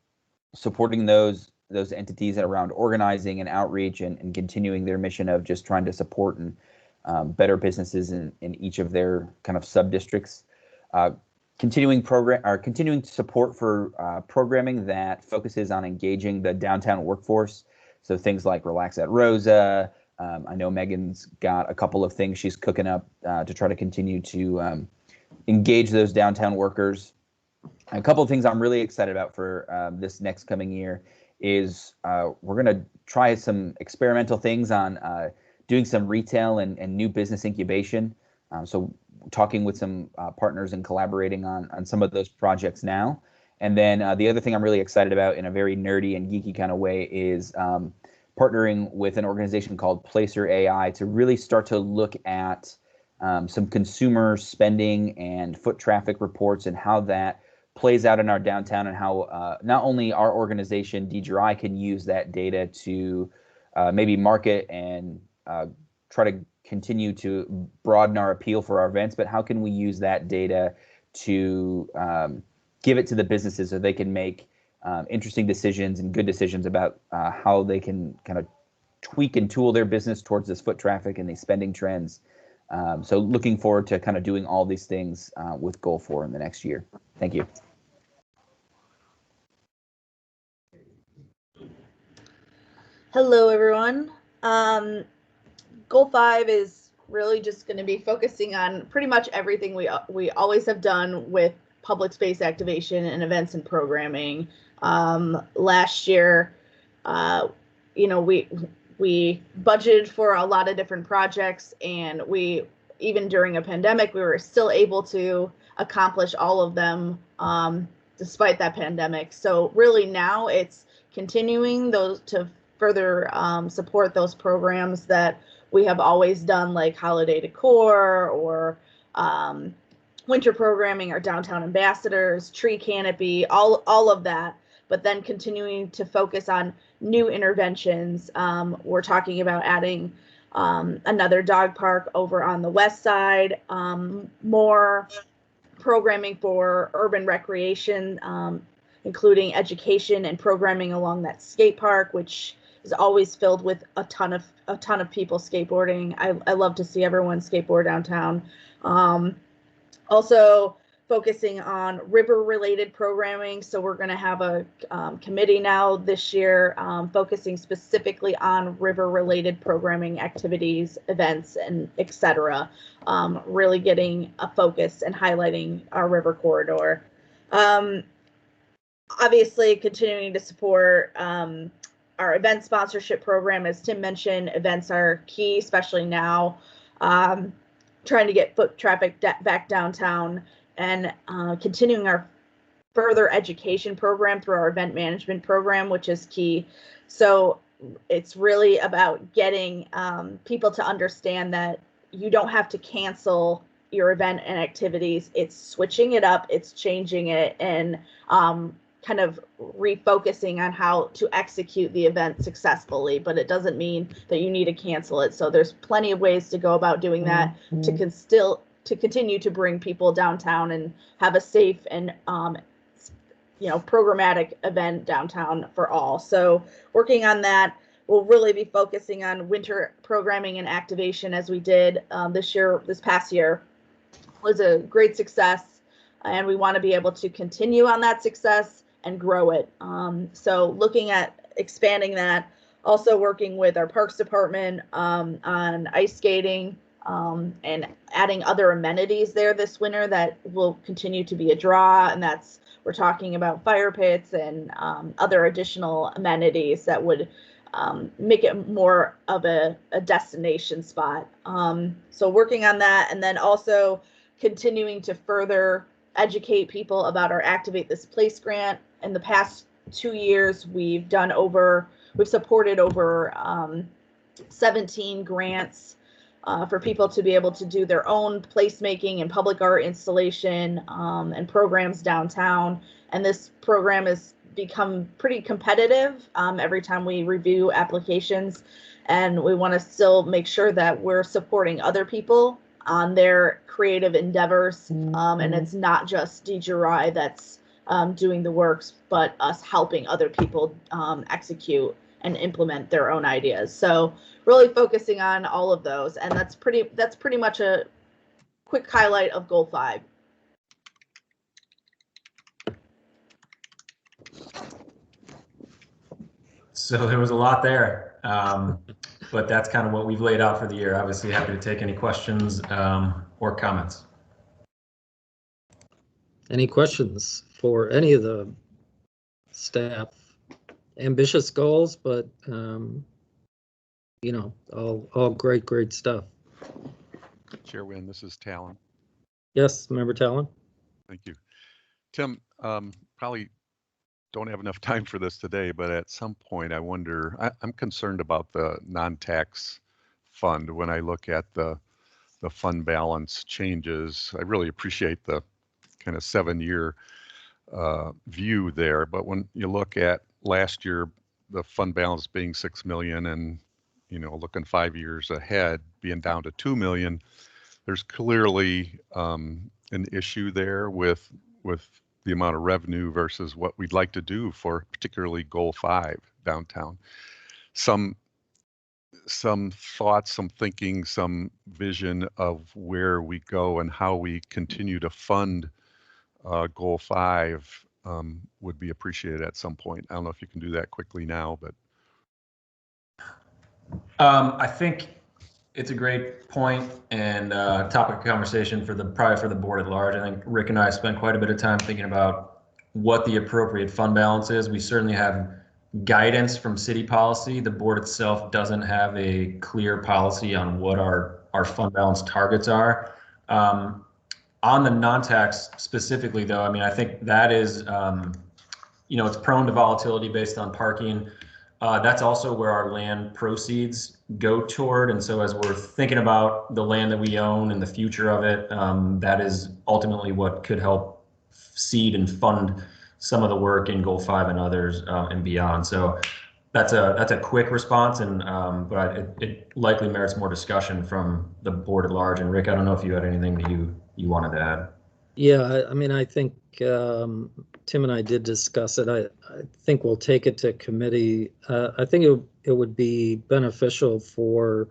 supporting those entities around organizing and outreach and continuing their mission of just trying to support and better businesses in each of their kind of sub-districts. Continuing support for programming that focuses on engaging the downtown workforce. So things like Relax at Rosa. I know Megan's got a couple of things she's cooking up to try to continue to engage those downtown workers. A couple of things I'm really excited about for this next coming year is we're going to try some experimental things on doing some retail and new business incubation. So talking with some partners and collaborating on some of those projects now. And then the other thing I'm really excited about in a very nerdy and geeky kind of way is partnering with an organization called Placer AI to really start to look at some consumer spending and foot traffic reports and how that plays out in our downtown, and how not only our organization, DGRI, can use that data to maybe market and try to continue to broaden our appeal for our events, but how can we use that data to give it to the businesses so they can make interesting decisions and good decisions about how they can kind of tweak and tool their business towards this foot traffic and these spending trends. So looking forward to kind of doing all these things with Goal 4 in the next year. Thank you.
Hello, everyone. Goal 5 is really just going to be focusing on pretty much everything we always have done with public space activation and events and programming. Last year, we budgeted for a lot of different projects, and even during a pandemic, we were still able to accomplish all of them despite that pandemic. So really now it's continuing those to further support those programs that we have always done, like holiday decor or winter programming, our downtown ambassadors, tree canopy, all of that. But then continuing to focus on new interventions. We're talking about adding another dog park over on the west side, more programming for urban recreation, including education and programming along that skate park, which is always filled with a ton of people skateboarding. I love to see everyone skateboard downtown. Also focusing on river-related programming. So we're going to have a committee now this year focusing specifically on river-related programming activities, events, and etc. Really getting a focus and highlighting our river corridor. Obviously, continuing to support our event sponsorship program. As Tim mentioned, events are key, especially now. Trying to get foot traffic back downtown, and continuing our further education program through our event management program, which is key. So it's really about getting people to understand that you don't have to cancel your event and activities. It's switching it up, it's changing it, and kind of refocusing on how to execute the event successfully, but it doesn't mean that you need to cancel it. So there's plenty of ways to go about doing that to continue to bring people downtown and have a safe and programmatic event downtown for all. So working on that, we'll really be focusing on winter programming and activation as we did this past year. Was a great success, and we want to be able to continue on that success and grow it. So looking at expanding that, Also working with our Parks Department on ice skating and adding other amenities there this winter that will continue to be a draw. And we're talking about fire pits and other additional amenities that would make it more of a destination spot. So working on that, and then also continuing to further educate people about our Activate This Place grant. In the past 2 years, we've supported over 17 grants for people to be able to do their own placemaking and public art installation and programs downtown. And this program has become pretty competitive every time we review applications. And we want to still make sure that we're supporting other people on their creative endeavors. And it's not just DGRI that's doing the works, but us helping other people execute and implement their own ideas. So really focusing on all of those. And that's pretty much a quick highlight of Goal 5.
So there was a lot there, but that's kind of what we've laid out for the year. Obviously, happy to take any questions or comments.
Any questions for any of the staff? Ambitious goals, but you know, all great stuff.
Chair Wynn, this is Talon.
Yes, Member Talon.
Thank you. Tim, probably don't have enough time for this today, but at some point I wonder, I'm concerned about the non-tax fund. When I look at the fund balance changes, I really appreciate the kind of 7-year view there. But when you look at last year, the fund balance being 6 million and, you know, looking 5 years ahead being down to 2 million, there's clearly an issue there with the amount of revenue versus what we'd like to do for particularly Goal 5 downtown. Some thoughts, some thinking, some vision of where we go and how we continue to fund Goal 5 would be appreciated at some point. I don't know if you can do that quickly now, but.
I think it's a great point and topic of conversation probably for the board at large. I think Rick and I spent quite a bit of time thinking about what the appropriate fund balance is. We certainly have guidance from city policy. The board itself doesn't have a clear policy on what our fund balance targets are. On the non-tax specifically, though, I mean, I think that is, you know, it's prone to volatility based on parking. That's also where our land proceeds go toward. And so as we're thinking about the land that we own and the future of it, that is ultimately what could help seed and fund some of the work in Goal 5 and others and beyond. So that's a quick response, and but it likely merits more discussion from the board at large. And Rick, I don't know if you had anything that you wanted to add.
Yeah, I mean, I think Tim and I did discuss it. I think we'll take it to committee. I think it would be beneficial for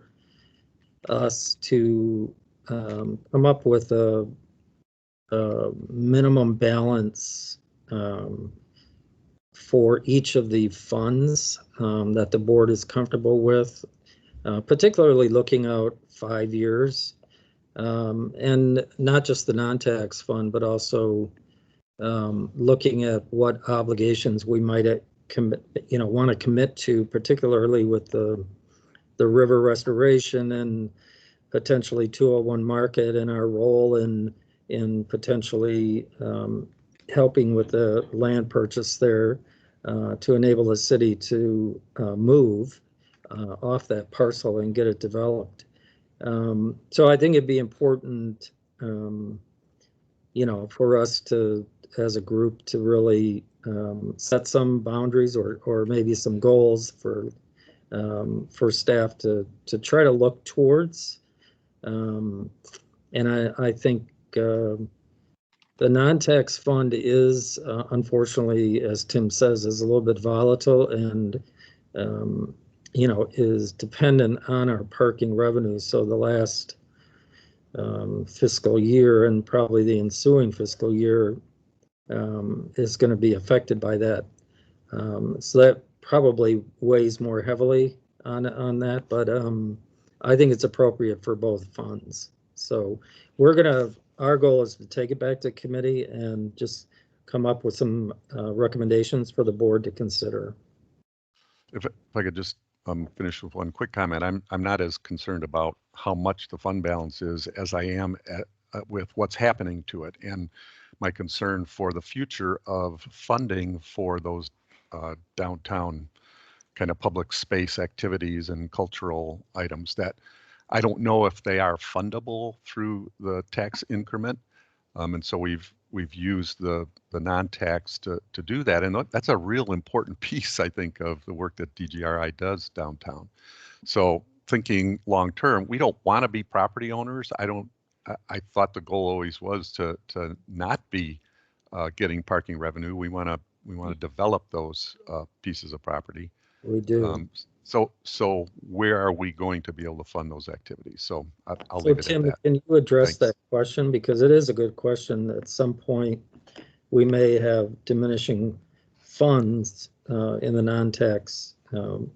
us to come up with a minimum balance for each of the funds that the board is comfortable with, particularly looking out 5 years. And not just the non-tax fund, but also looking at what obligations we might want to commit to, particularly with the river restoration and potentially 201 Market and our role in potentially helping with the land purchase there to enable the city to move off that parcel and get it developed. So I think it'd be important, for us to, as a group, to really set some boundaries or maybe some goals for staff to try to look towards. And I think the non-tax fund is, unfortunately, as Tim says, is a little bit volatile and is dependent on our parking revenues. So the last fiscal year and probably the ensuing fiscal year is going to be affected by that. So that probably weighs more heavily on that, but I think it's appropriate for both funds. So our goal is to take it back to committee and just come up with some recommendations for the board to consider.
If I could just finish with one quick comment. I'm not as concerned about how much the fund balance is as I am with what's happening to it, and my concern for the future of funding for those downtown kind of public space activities and cultural items that I don't know if they are fundable through the tax increment. And so we've used the non-tax to do that. And that's a real important piece, I think, of the work that DGRI does downtown. So thinking long-term, we don't want to be property owners. I thought the goal always was to not be getting parking revenue. We want to develop those pieces of property.
We do.
So where are we going to be able to fund those activities? So I'll
So
leave it
Tim,
at that.
can you address
Thanks.
that question? Because it is a good question. At some point, we may have diminishing funds in the non-tax fund.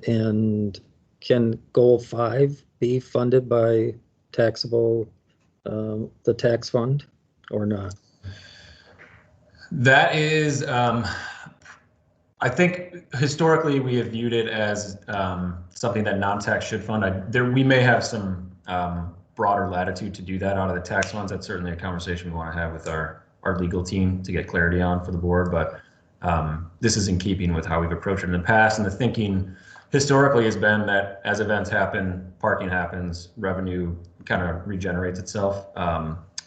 And can goal 5 be funded by taxable, the tax fund, or not?
That is, I think historically we have viewed it as something that non-tax should fund. We may have some broader latitude to do that out of the tax funds. That's certainly a conversation we want to have with our legal team to get clarity on for the board. But this is in keeping with how we've approached it in the past. And the thinking historically has been that as events happen, parking happens, revenue kind of regenerates itself.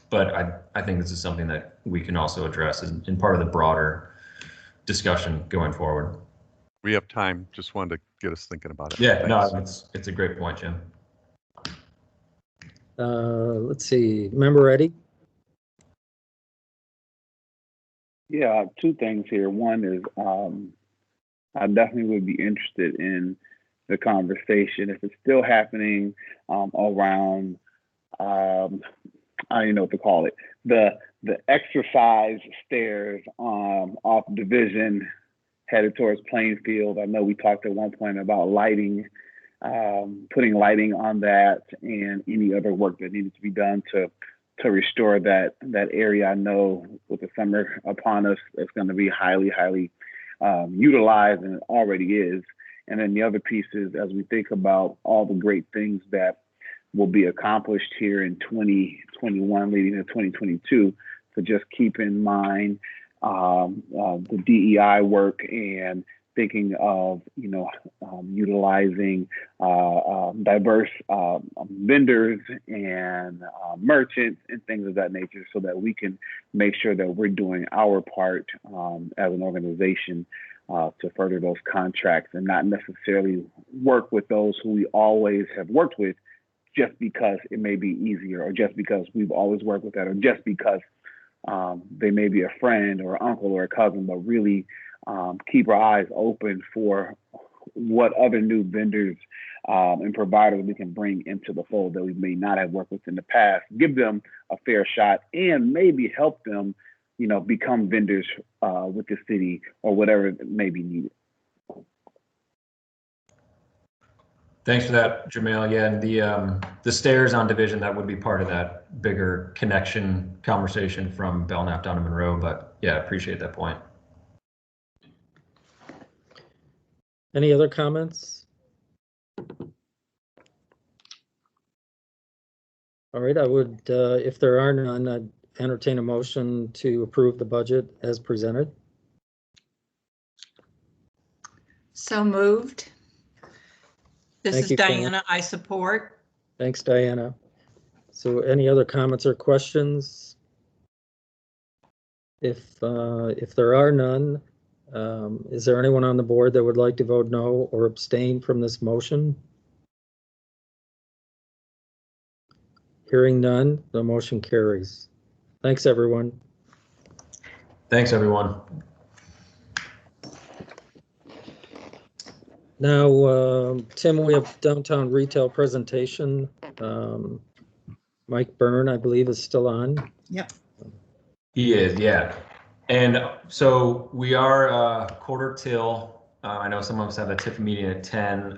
But I think this is something that we can also address in part of the broader discussion going forward.
We have time. Just wanted to get us thinking about it.
Yeah,
Thanks.
no, it's a great point, Jim.
Let's see, Member Eddie?
Yeah, 2 things here. One is I definitely would be interested in the conversation if it's still happening around I don't even know what to call it. The exercise stairs off Division headed towards Plainfield. I know we talked at one point about lighting, putting lighting on that, and any other work that needed to be done to restore that area. I know with the summer upon us, it's going to be highly utilized, and it already is. And then the other piece is, as we think about all the great things that will be accomplished here in 2021 leading to 2022, to just keep in mind the DEI work and thinking of, utilizing diverse vendors and merchants and things of that nature, so that we can make sure that we're doing our part as an organization to further those contracts, and not necessarily work with those who we always have worked with just because it may be easier, or just because we've always worked with that, or just because they may be a friend or uncle or a cousin, but really keep our eyes open for what other new vendors and providers we can bring into the fold that we may not have worked with in the past, give them a fair shot, and maybe help them, become vendors with the city or whatever may be needed.
Thanks for that, Jamil. Yeah, and the stairs on Division, that would be part of that bigger connection conversation from Belknap down to Monroe. But yeah, appreciate that point.
Any other comments? All right, I would, if there are none, I'd entertain a motion to approve the budget as presented.
So moved.
This
Thank
is
you, Karen.
Diana. I support.
Thanks, Diana. So any other comments or questions? If there are none, is there anyone on the board that would like to vote no or abstain from this motion? Hearing none, the motion carries. Thanks, everyone.
Thanks, everyone.
Now, Tim, we have downtown retail presentation. Mike Byrne, I believe, is still on.
Yep.
He is, yeah. And so we are quarter till. I know some of us have a TIF meeting at 10,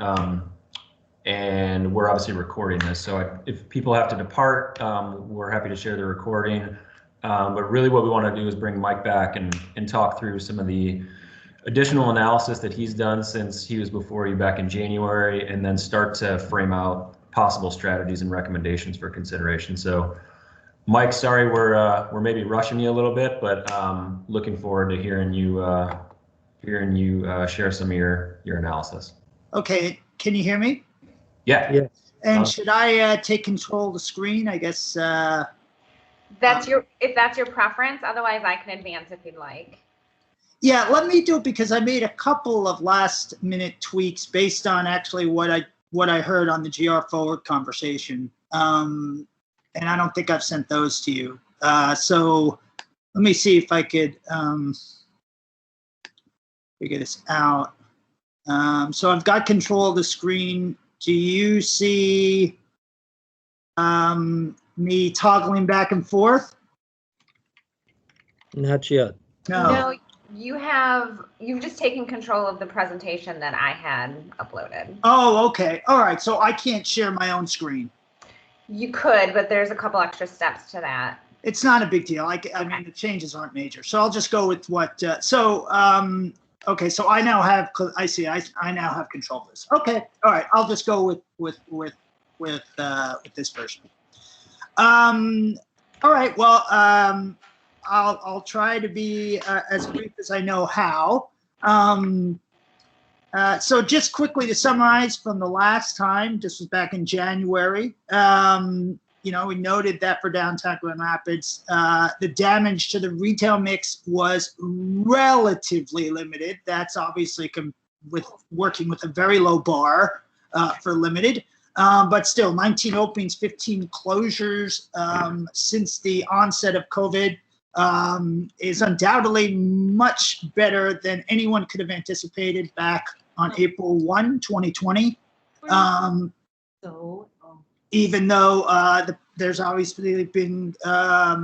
and we're obviously recording this. So if people have to depart, we're happy to share the recording. But really what we want to do is bring Mike back and talk through some of the additional analysis that he's done since he was before you back in January, and then start to frame out possible strategies and recommendations for consideration. So Mike, sorry we're maybe rushing you a little bit, but looking forward to hearing you share some of your analysis.
Okay, can you hear me?
Yeah.
Yes.
And should I take control of the screen? I guess.
If that's your preference. Otherwise, I can advance if you'd like.
Yeah, let me do it because I made a couple of last minute tweaks based on actually what I heard on the GR Forward conversation. And I don't think I've sent those to you. So let me see if I could figure this out. So I've got control of the screen. Do you see me toggling back and forth?
Not yet.
No.
You've just taken control of the presentation that I had uploaded.
Oh, okay. All right. So I can't share my own screen.
You could, but there's a couple extra steps to that.
It's not a big deal. I mean, the changes aren't major. So I'll just go with what, okay. So I now have, I see, I now have control of this. Okay. All right. I'll just go with this version. All right. Well, I'll try to be as brief as I know how. So just quickly to summarize from the last time, this was back in January, we noted that for downtown Grand Rapids, the damage to the retail mix was relatively limited. That's obviously working with a very low bar for limited. But still, 19 openings, 15 closures since the onset of COVID is undoubtedly much better than anyone could have anticipated back on April 1, 2020. Even though there's obviously been a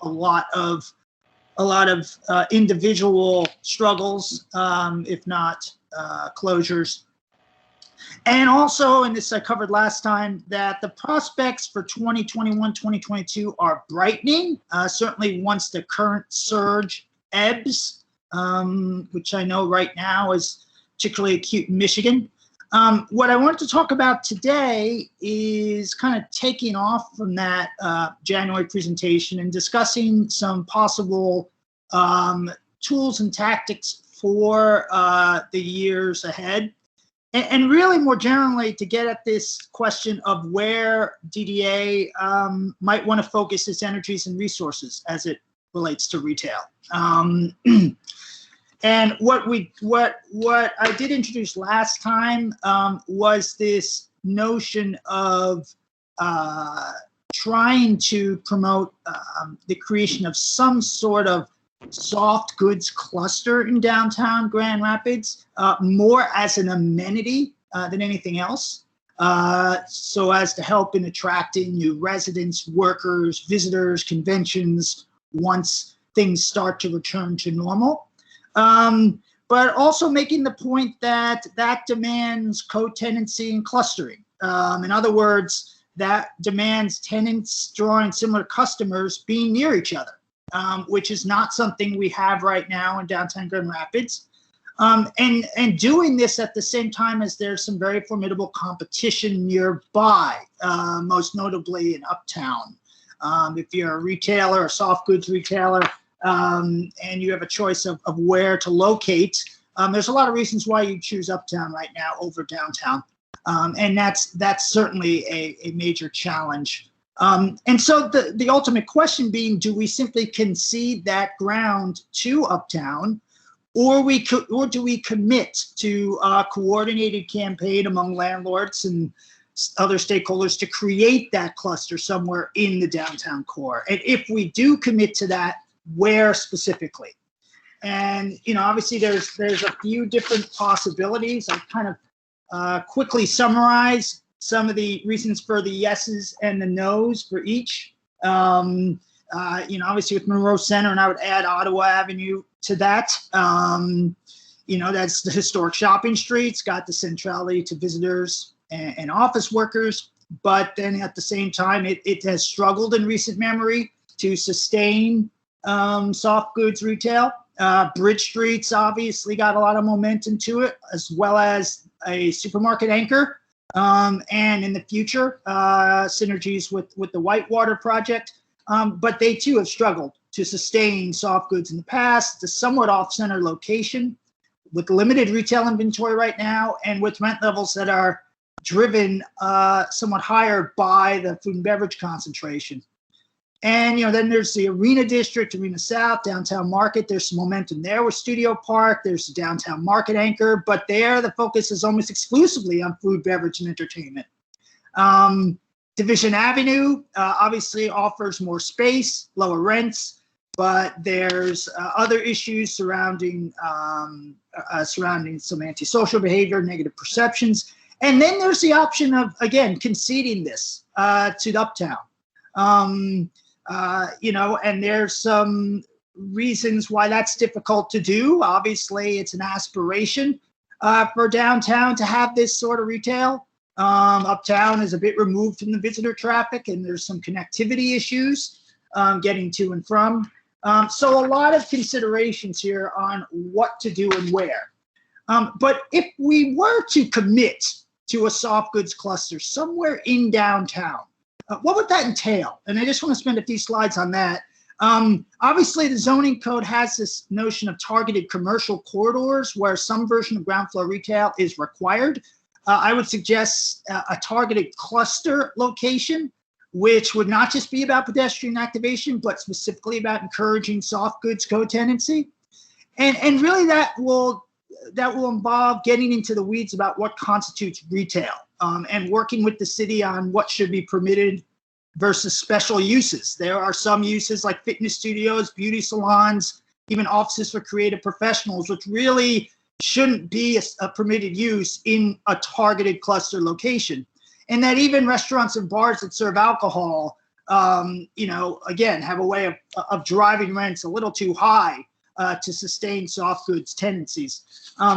lot of individual struggles, if not closures. And also, and this I covered last time, that the prospects for 2021, 2022 are brightening, certainly once the current surge ebbs, which I know right now is particularly acute in Michigan. What I wanted to talk about today is kind of taking off from that January presentation and discussing some possible tools and tactics for the years ahead. And really more generally to get at this question of where DDA might want to focus its energies and resources as it relates to retail. And what I did introduce last time was this notion of trying to promote the creation of some sort of soft goods cluster in downtown Grand Rapids, more as an amenity than anything else, so as to help in attracting new residents, workers, visitors, conventions once things start to return to normal. But also making the point that demands co-tenancy and clustering. In other words, that demands tenants drawing similar customers being near each other. Which is not something we have right now in downtown Grand Rapids. And doing this at the same time as there's some very formidable competition nearby, most notably in Uptown. If you're a retailer, a soft goods retailer, and you have a choice of where to locate, there's a lot of reasons why you choose Uptown right now over downtown. And that's certainly a major challenge. And so the ultimate question being, do we simply concede that ground to Uptown, or do we commit to a coordinated campaign among landlords and other stakeholders to create that cluster somewhere in the downtown core? And if we do commit to that, where specifically? And obviously there's a few different possibilities. I kind of quickly summarize some of the reasons for the yeses and the nos for each. Obviously with Monroe Center, and I would add Ottawa Avenue to that. That's the historic shopping streets, got the centrality to visitors and office workers. But then at the same time, it has struggled in recent memory to sustain soft goods retail. Bridge Street's obviously got a lot of momentum to it, as well as a supermarket anchor. And in the future, synergies with the Whitewater project. But they too have struggled to sustain soft goods in the past. It's a somewhat off-center location with limited retail inventory right now, and with rent levels that are driven somewhat higher by the food and beverage concentration. And then there's the Arena District, Arena South, Downtown Market. There's some momentum there with Studio Park. There's the Downtown Market anchor, but there the focus is almost exclusively on food, beverage, and entertainment. Division Avenue obviously offers more space, lower rents, but there's other issues surrounding some antisocial behavior, negative perceptions. And then there's the option of, again, conceding this to Uptown. And there's some reasons why that's difficult to do. Obviously, it's an aspiration for downtown to have this sort of retail. Uptown is a bit removed from the visitor traffic, and there's some connectivity issues getting to and from. So a lot of considerations here on what to do and where. But if we were to commit to a soft goods cluster somewhere in downtown, what would that entail? And I just want to spend a few slides on that. Obviously, the zoning code has this notion of targeted commercial corridors where some version of ground floor retail is required. I would suggest a targeted cluster location, which would not just be about pedestrian activation, but specifically about encouraging soft goods co-tenancy. And really that will involve getting into the weeds about what constitutes retail and working with the city on what should be permitted versus special uses. There are some uses like fitness studios, beauty salons, even offices for creative professionals, which really shouldn't be a permitted use in a targeted cluster location. And that even restaurants and bars that serve alcohol, again, have a way of driving rents a little too high to sustain soft goods tendencies.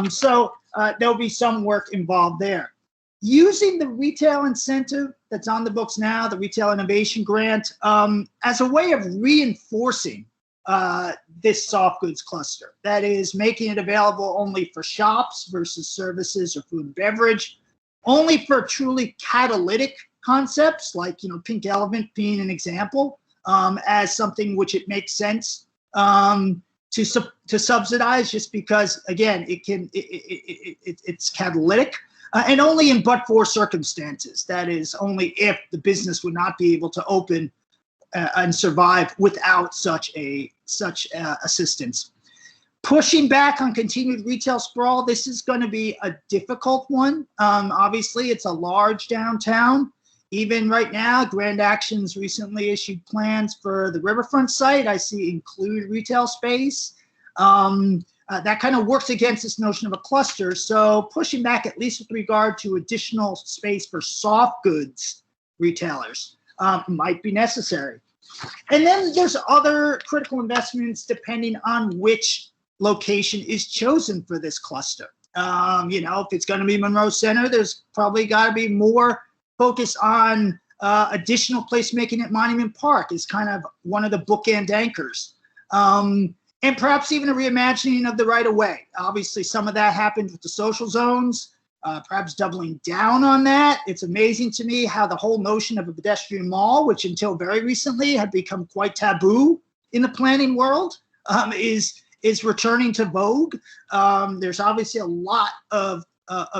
So there'll be some work involved there. Using the retail incentive that's on the books now, the Retail Innovation Grant, as a way of reinforcing this soft goods cluster. That is, making it available only for shops versus services or food and beverage, only for truly catalytic concepts like, Pink Elephant being an example, as something which it makes sense to subsidize, just because, again, it's catalytic, and only in but-for circumstances. That is, only if the business would not be able to open and survive without such assistance. Pushing back on continued retail sprawl, this is going to be a difficult one. Obviously, it's a large downtown. Even right now, Grand Actions recently issued plans for the riverfront site. I see include retail space. That kind of works against this notion of a cluster. So pushing back, at least with regard to additional space for soft goods retailers, might be necessary. And then there's other critical investments depending on which location is chosen for this cluster. If it's going to be Monroe Center, there's probably got to be more focus on additional placemaking at Monument Park is kind of one of the bookend anchors. And perhaps even a reimagining of the right-of-way. Obviously, some of that happened with the social zones, perhaps doubling down on that. It's amazing to me how the whole notion of a pedestrian mall, which until very recently had become quite taboo in the planning world, is returning to vogue. There's obviously a lot of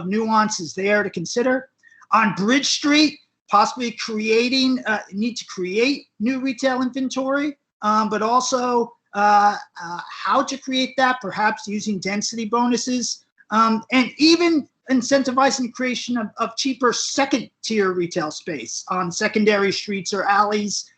nuances there to consider. On Bridge Street, possibly need to create new retail inventory, but also how to create that, perhaps using density bonuses, and even incentivizing the creation of cheaper second-tier retail space on secondary streets or alleys,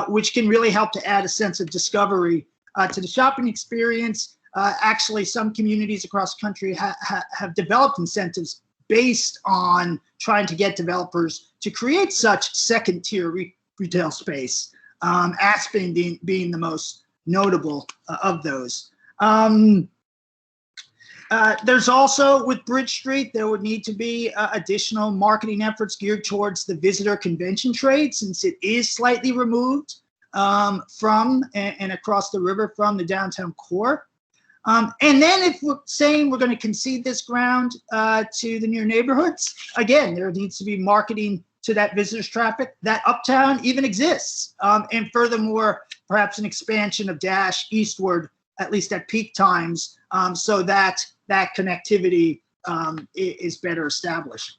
which can really help to add a sense of discovery to the shopping experience. Actually, some communities across the country have developed incentives based on trying to get developers to create such second-tier retail space. Aspen being the most notable of those. There's also, with Bridge Street, there would need to be additional marketing efforts geared towards the visitor convention trade, since it is slightly removed from and across the river from the downtown core. And then if we're saying we're going to concede this ground to the near neighborhoods, again, there needs to be marketing to that visitors traffic. That uptown even exists. And furthermore, perhaps an expansion of Dash eastward, at least at peak times, so that that connectivity is better established.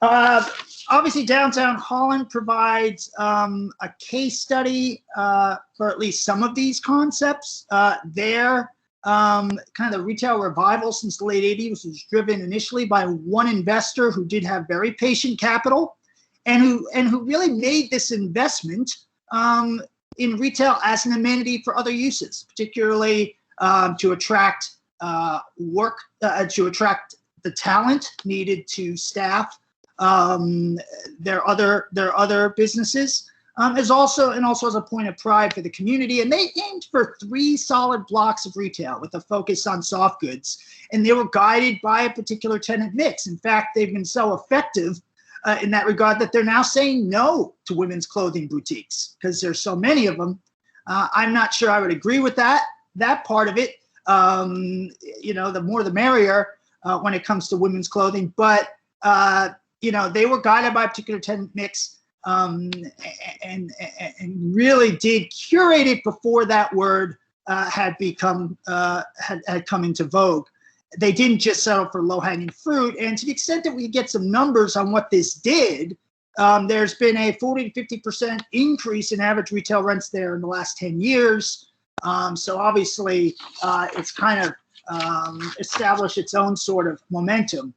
Obviously, downtown Holland provides a case study for at least some of these concepts. Kind of the retail revival since the late 80s was driven initially by one investor who did have very patient capital and who really made this investment in retail as an amenity for other uses, particularly to attract to attract the talent needed to staff their other businesses, also as a point of pride for the community. And they aimed for 3 solid blocks of retail with a focus on soft goods, and they were guided by a particular tenant mix. In fact, they've been so effective in that regard that they're now saying no to women's clothing boutiques because there's so many of them. I'm not sure I would agree with that part of it. The more the merrier when it comes to women's clothing, but they were guided by a particular tenant mix and really did curate it before that word had come into vogue. They didn't just settle for low-hanging fruit. And to the extent that we get some numbers on what this did, there's been a 40 to 50% increase in average retail rents there in the last 10 years. So obviously, it's kind of established its own sort of momentum.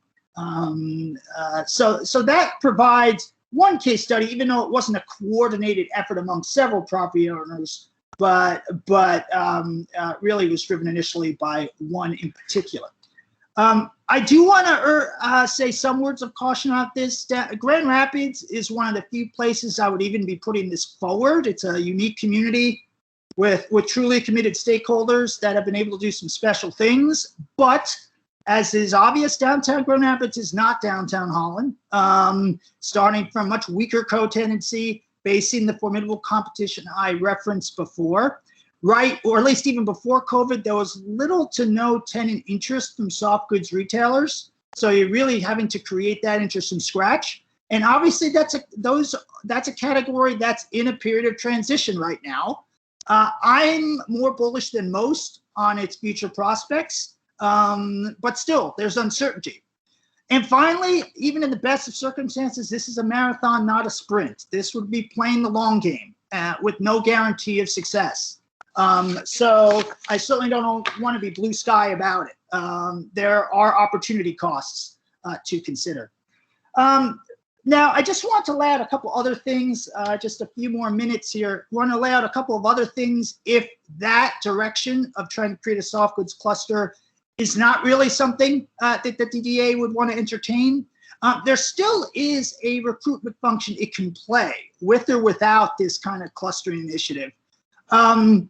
So that provides one case study, even though it wasn't a coordinated effort among several property owners, but really was driven initially by one in particular. I do want to say some words of caution about this. Grand Rapids is one of the few places I would even be putting this forward. It's a unique community with truly committed stakeholders that have been able to do some special things. But as is obvious, downtown Grand Rapids is not downtown Holland. Starting from much weaker co-tenancy, facing the formidable competition I referenced before, right? Or at least even before COVID, there was little to no tenant interest from soft goods retailers. So you're really having to create that interest from scratch. And obviously that's a category that's in a period of transition right now. I'm more bullish than most on its future prospects, but still, there's uncertainty. And finally, even in the best of circumstances, this is a marathon, not a sprint. This would be playing the long game with no guarantee of success. So I certainly don't want to be blue sky about it. There are opportunity costs to consider. Now, I just want to lay out a couple other things, just a few more minutes here. I want to lay out a couple of other things if that direction of trying to create a soft goods cluster is not really something that the DDA would want to entertain. There still is a recruitment function it can play with or without this kind of clustering initiative. A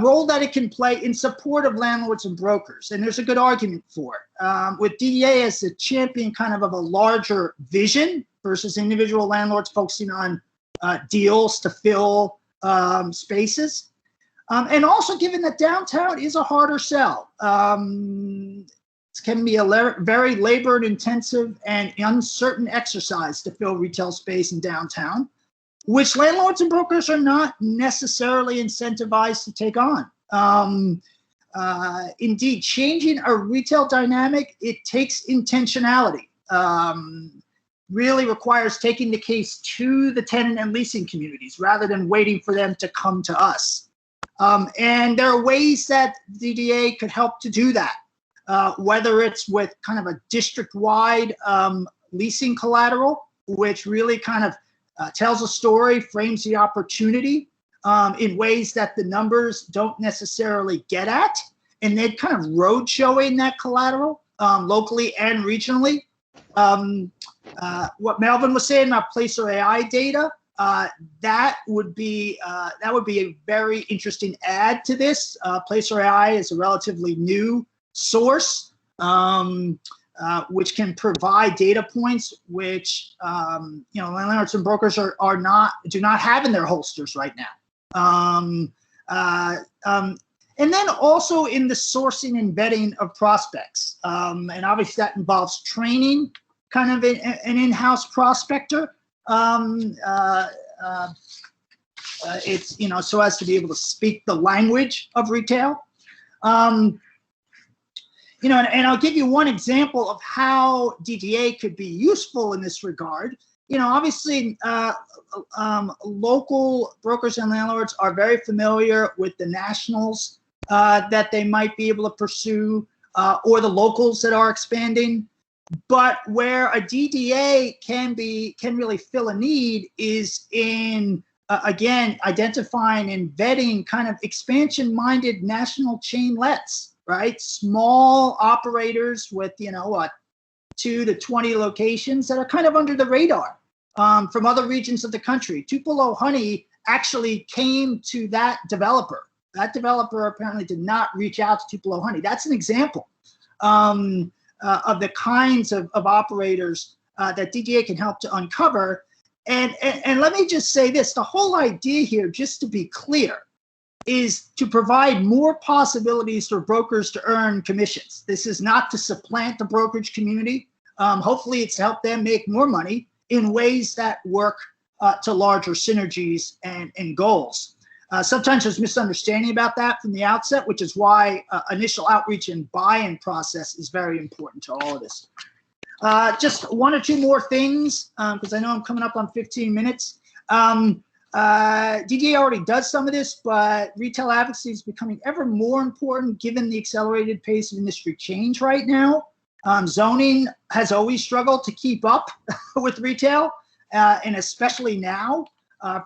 role that it can play in support of landlords and brokers, and there's a good argument for it. With DDA as a champion kind of a larger vision versus individual landlords focusing on deals to fill spaces. And also given that downtown is a harder sell. It can be a very labor intensive and uncertain exercise to fill retail space in downtown, which landlords and brokers are not necessarily incentivized to take on. Indeed, changing a retail dynamic, it takes intentionality. Really requires taking the case to the tenant and leasing communities rather than waiting for them to come to us. And there are ways that DDA could help to do that, whether it's with kind of a district-wide leasing collateral, which really kind of tells a story, frames the opportunity in ways that the numbers don't necessarily get at, and then kind of road showing that collateral locally and regionally. What Melvin was saying about Placer AI data, that would be a very interesting add to this. Placer AI is a relatively new source, which can provide data points which landlords and brokers do not have in their holsters right now. And then also in the sourcing and vetting of prospects, and obviously that involves training kind of an in-house prospector. It's so as to be able to speak the language of retail. And I'll give you one example of how DDA could be useful in this regard. Obviously, local brokers and landlords are very familiar with the nationals that they might be able to pursue, or the locals that are expanding. But where a DDA can really fill a need is in again identifying and vetting kind of expansion-minded national chain lets. Right, small operators with 2 to 20 locations that are kind of under the radar from other regions of the country. Tupelo Honey actually came to that developer. That developer apparently did not reach out to Tupelo Honey. That's an example of the kinds of operators that DDA can help to uncover. And let me just say this: the whole idea here, just to be clear, is to provide more possibilities for brokers to earn commissions. This is not to supplant the brokerage community. Hopefully it's to help them make more money in ways that work to larger synergies and goals. Sometimes there's misunderstanding about that from the outset, which is why initial outreach and buy-in process is very important to all of this. Just one or two more things, because I know I'm coming up on 15 minutes. DDA already does some of this, but retail advocacy is becoming ever more important given the accelerated pace of industry change right now. Zoning has always struggled to keep up with retail, and especially now.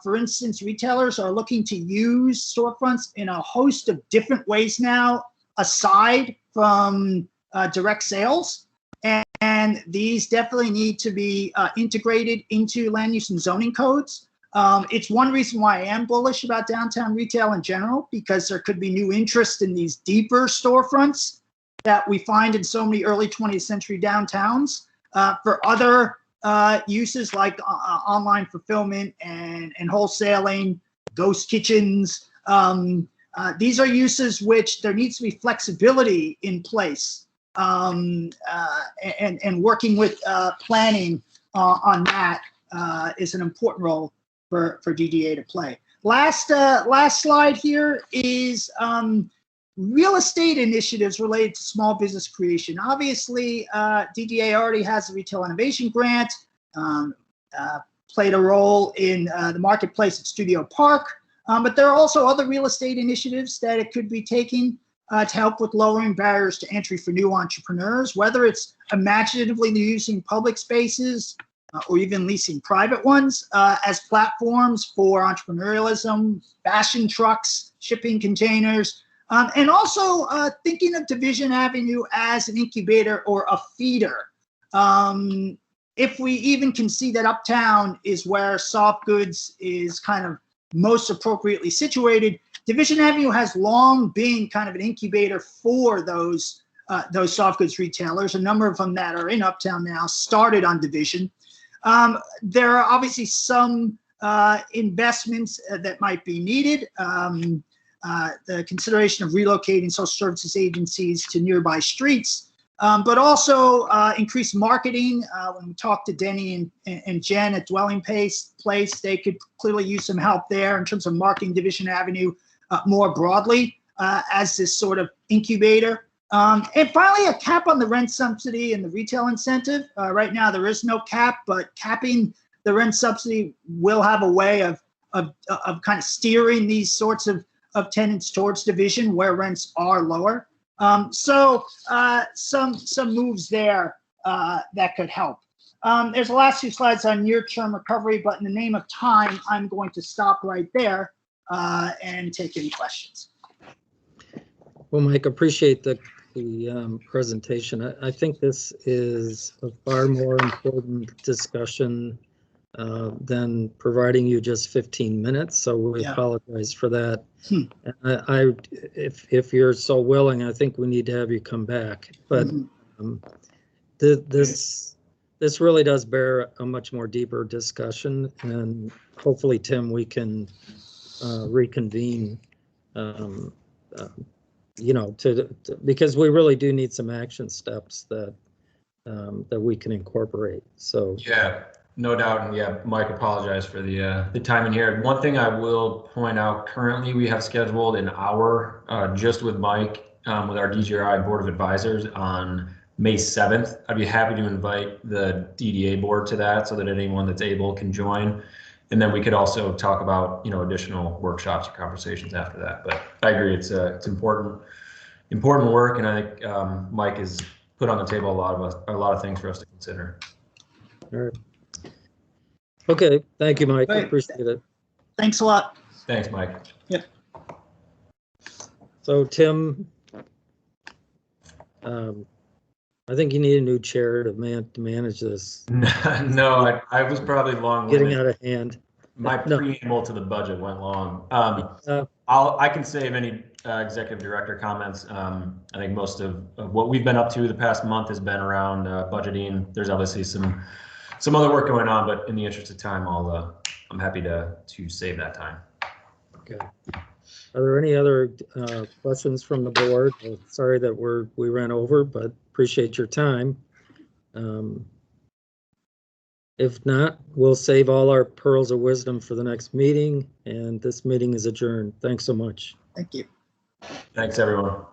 For instance, retailers are looking to use storefronts in a host of different ways now, aside from direct sales. And these definitely need to be integrated into land use and zoning codes. It's one reason why I am bullish about downtown retail in general, because there could be new interest in these deeper storefronts that we find in so many early 20th century downtowns for other uses like online fulfillment and wholesaling, ghost kitchens. These are uses which there needs to be flexibility in place, and working with planning on that is an important role for DDA to play. Last slide here is real estate initiatives related to small business creation. Obviously, DDA already has the Retail Innovation Grant, played a role in the marketplace at Studio Park, but there are also other real estate initiatives that it could be taking to help with lowering barriers to entry for new entrepreneurs, whether it's imaginatively using public spaces or even leasing private ones as platforms for entrepreneurialism, fashion trucks, shipping containers, and also thinking of Division Avenue as an incubator or a feeder. If we even can see that Uptown is where soft goods is kind of most appropriately situated, Division Avenue has long been kind of an incubator for those soft goods retailers. A number of them that are in Uptown now started on Division. There are obviously some investments that might be needed. The consideration of relocating social services agencies to nearby streets, but also increased marketing. When we talk to Denny and Jen at Dwelling Place, they could clearly use some help there in terms of marketing Division Avenue more broadly as this sort of incubator. And finally, a cap on the rent subsidy and the retail incentive. Right now, there is no cap, but capping the rent subsidy will have a way of kind of steering these sorts of tenants towards Division where rents are lower. So some moves there that could help. There's the last few slides on near-term recovery, but in the name of time, I'm going to stop right there and take any questions.
Well, Mike, appreciate the presentation. I think this is a far more important discussion than providing you just 15 minutes. So we
Yeah.
apologize for that. And if you're so willing, I think we need to have you come back. But this really does bear a much more deeper discussion, and hopefully, Tim, we can reconvene. Because we really do need some action steps that we can incorporate. So
yeah, no doubt. And yeah, Mike, apologize for the timing here. One thing I will point out, currently we have scheduled an hour just with Mike with our DGRI Board of Advisors on May 7th. I'd be happy to invite the DDA board to that so that anyone that's able can join. And then we could also talk about, additional workshops or conversations after that. But I agree, it's important work, and I think Mike has put on the table a lot of things for us to consider.
All right. Okay, thank you, Mike. I
Great.
appreciate it.
Thanks a lot.
Thanks, Mike.
Yep.
So Tim, I think you need a new chair to manage this.
No, I was probably long-winded.
Getting out of hand.
My preamble to the budget went long. I can save any executive director comments. I think most of what we've been up to the past month has been around budgeting. There's obviously some other work going on, but in the interest of time, I'm happy to save that time.
Okay. Are there any other questions from the board? Sorry that we ran over, but appreciate your time. If not, we'll save all our pearls of wisdom for the next meeting, and this meeting is adjourned. Thanks so much.
Thank you.
Thanks, everyone.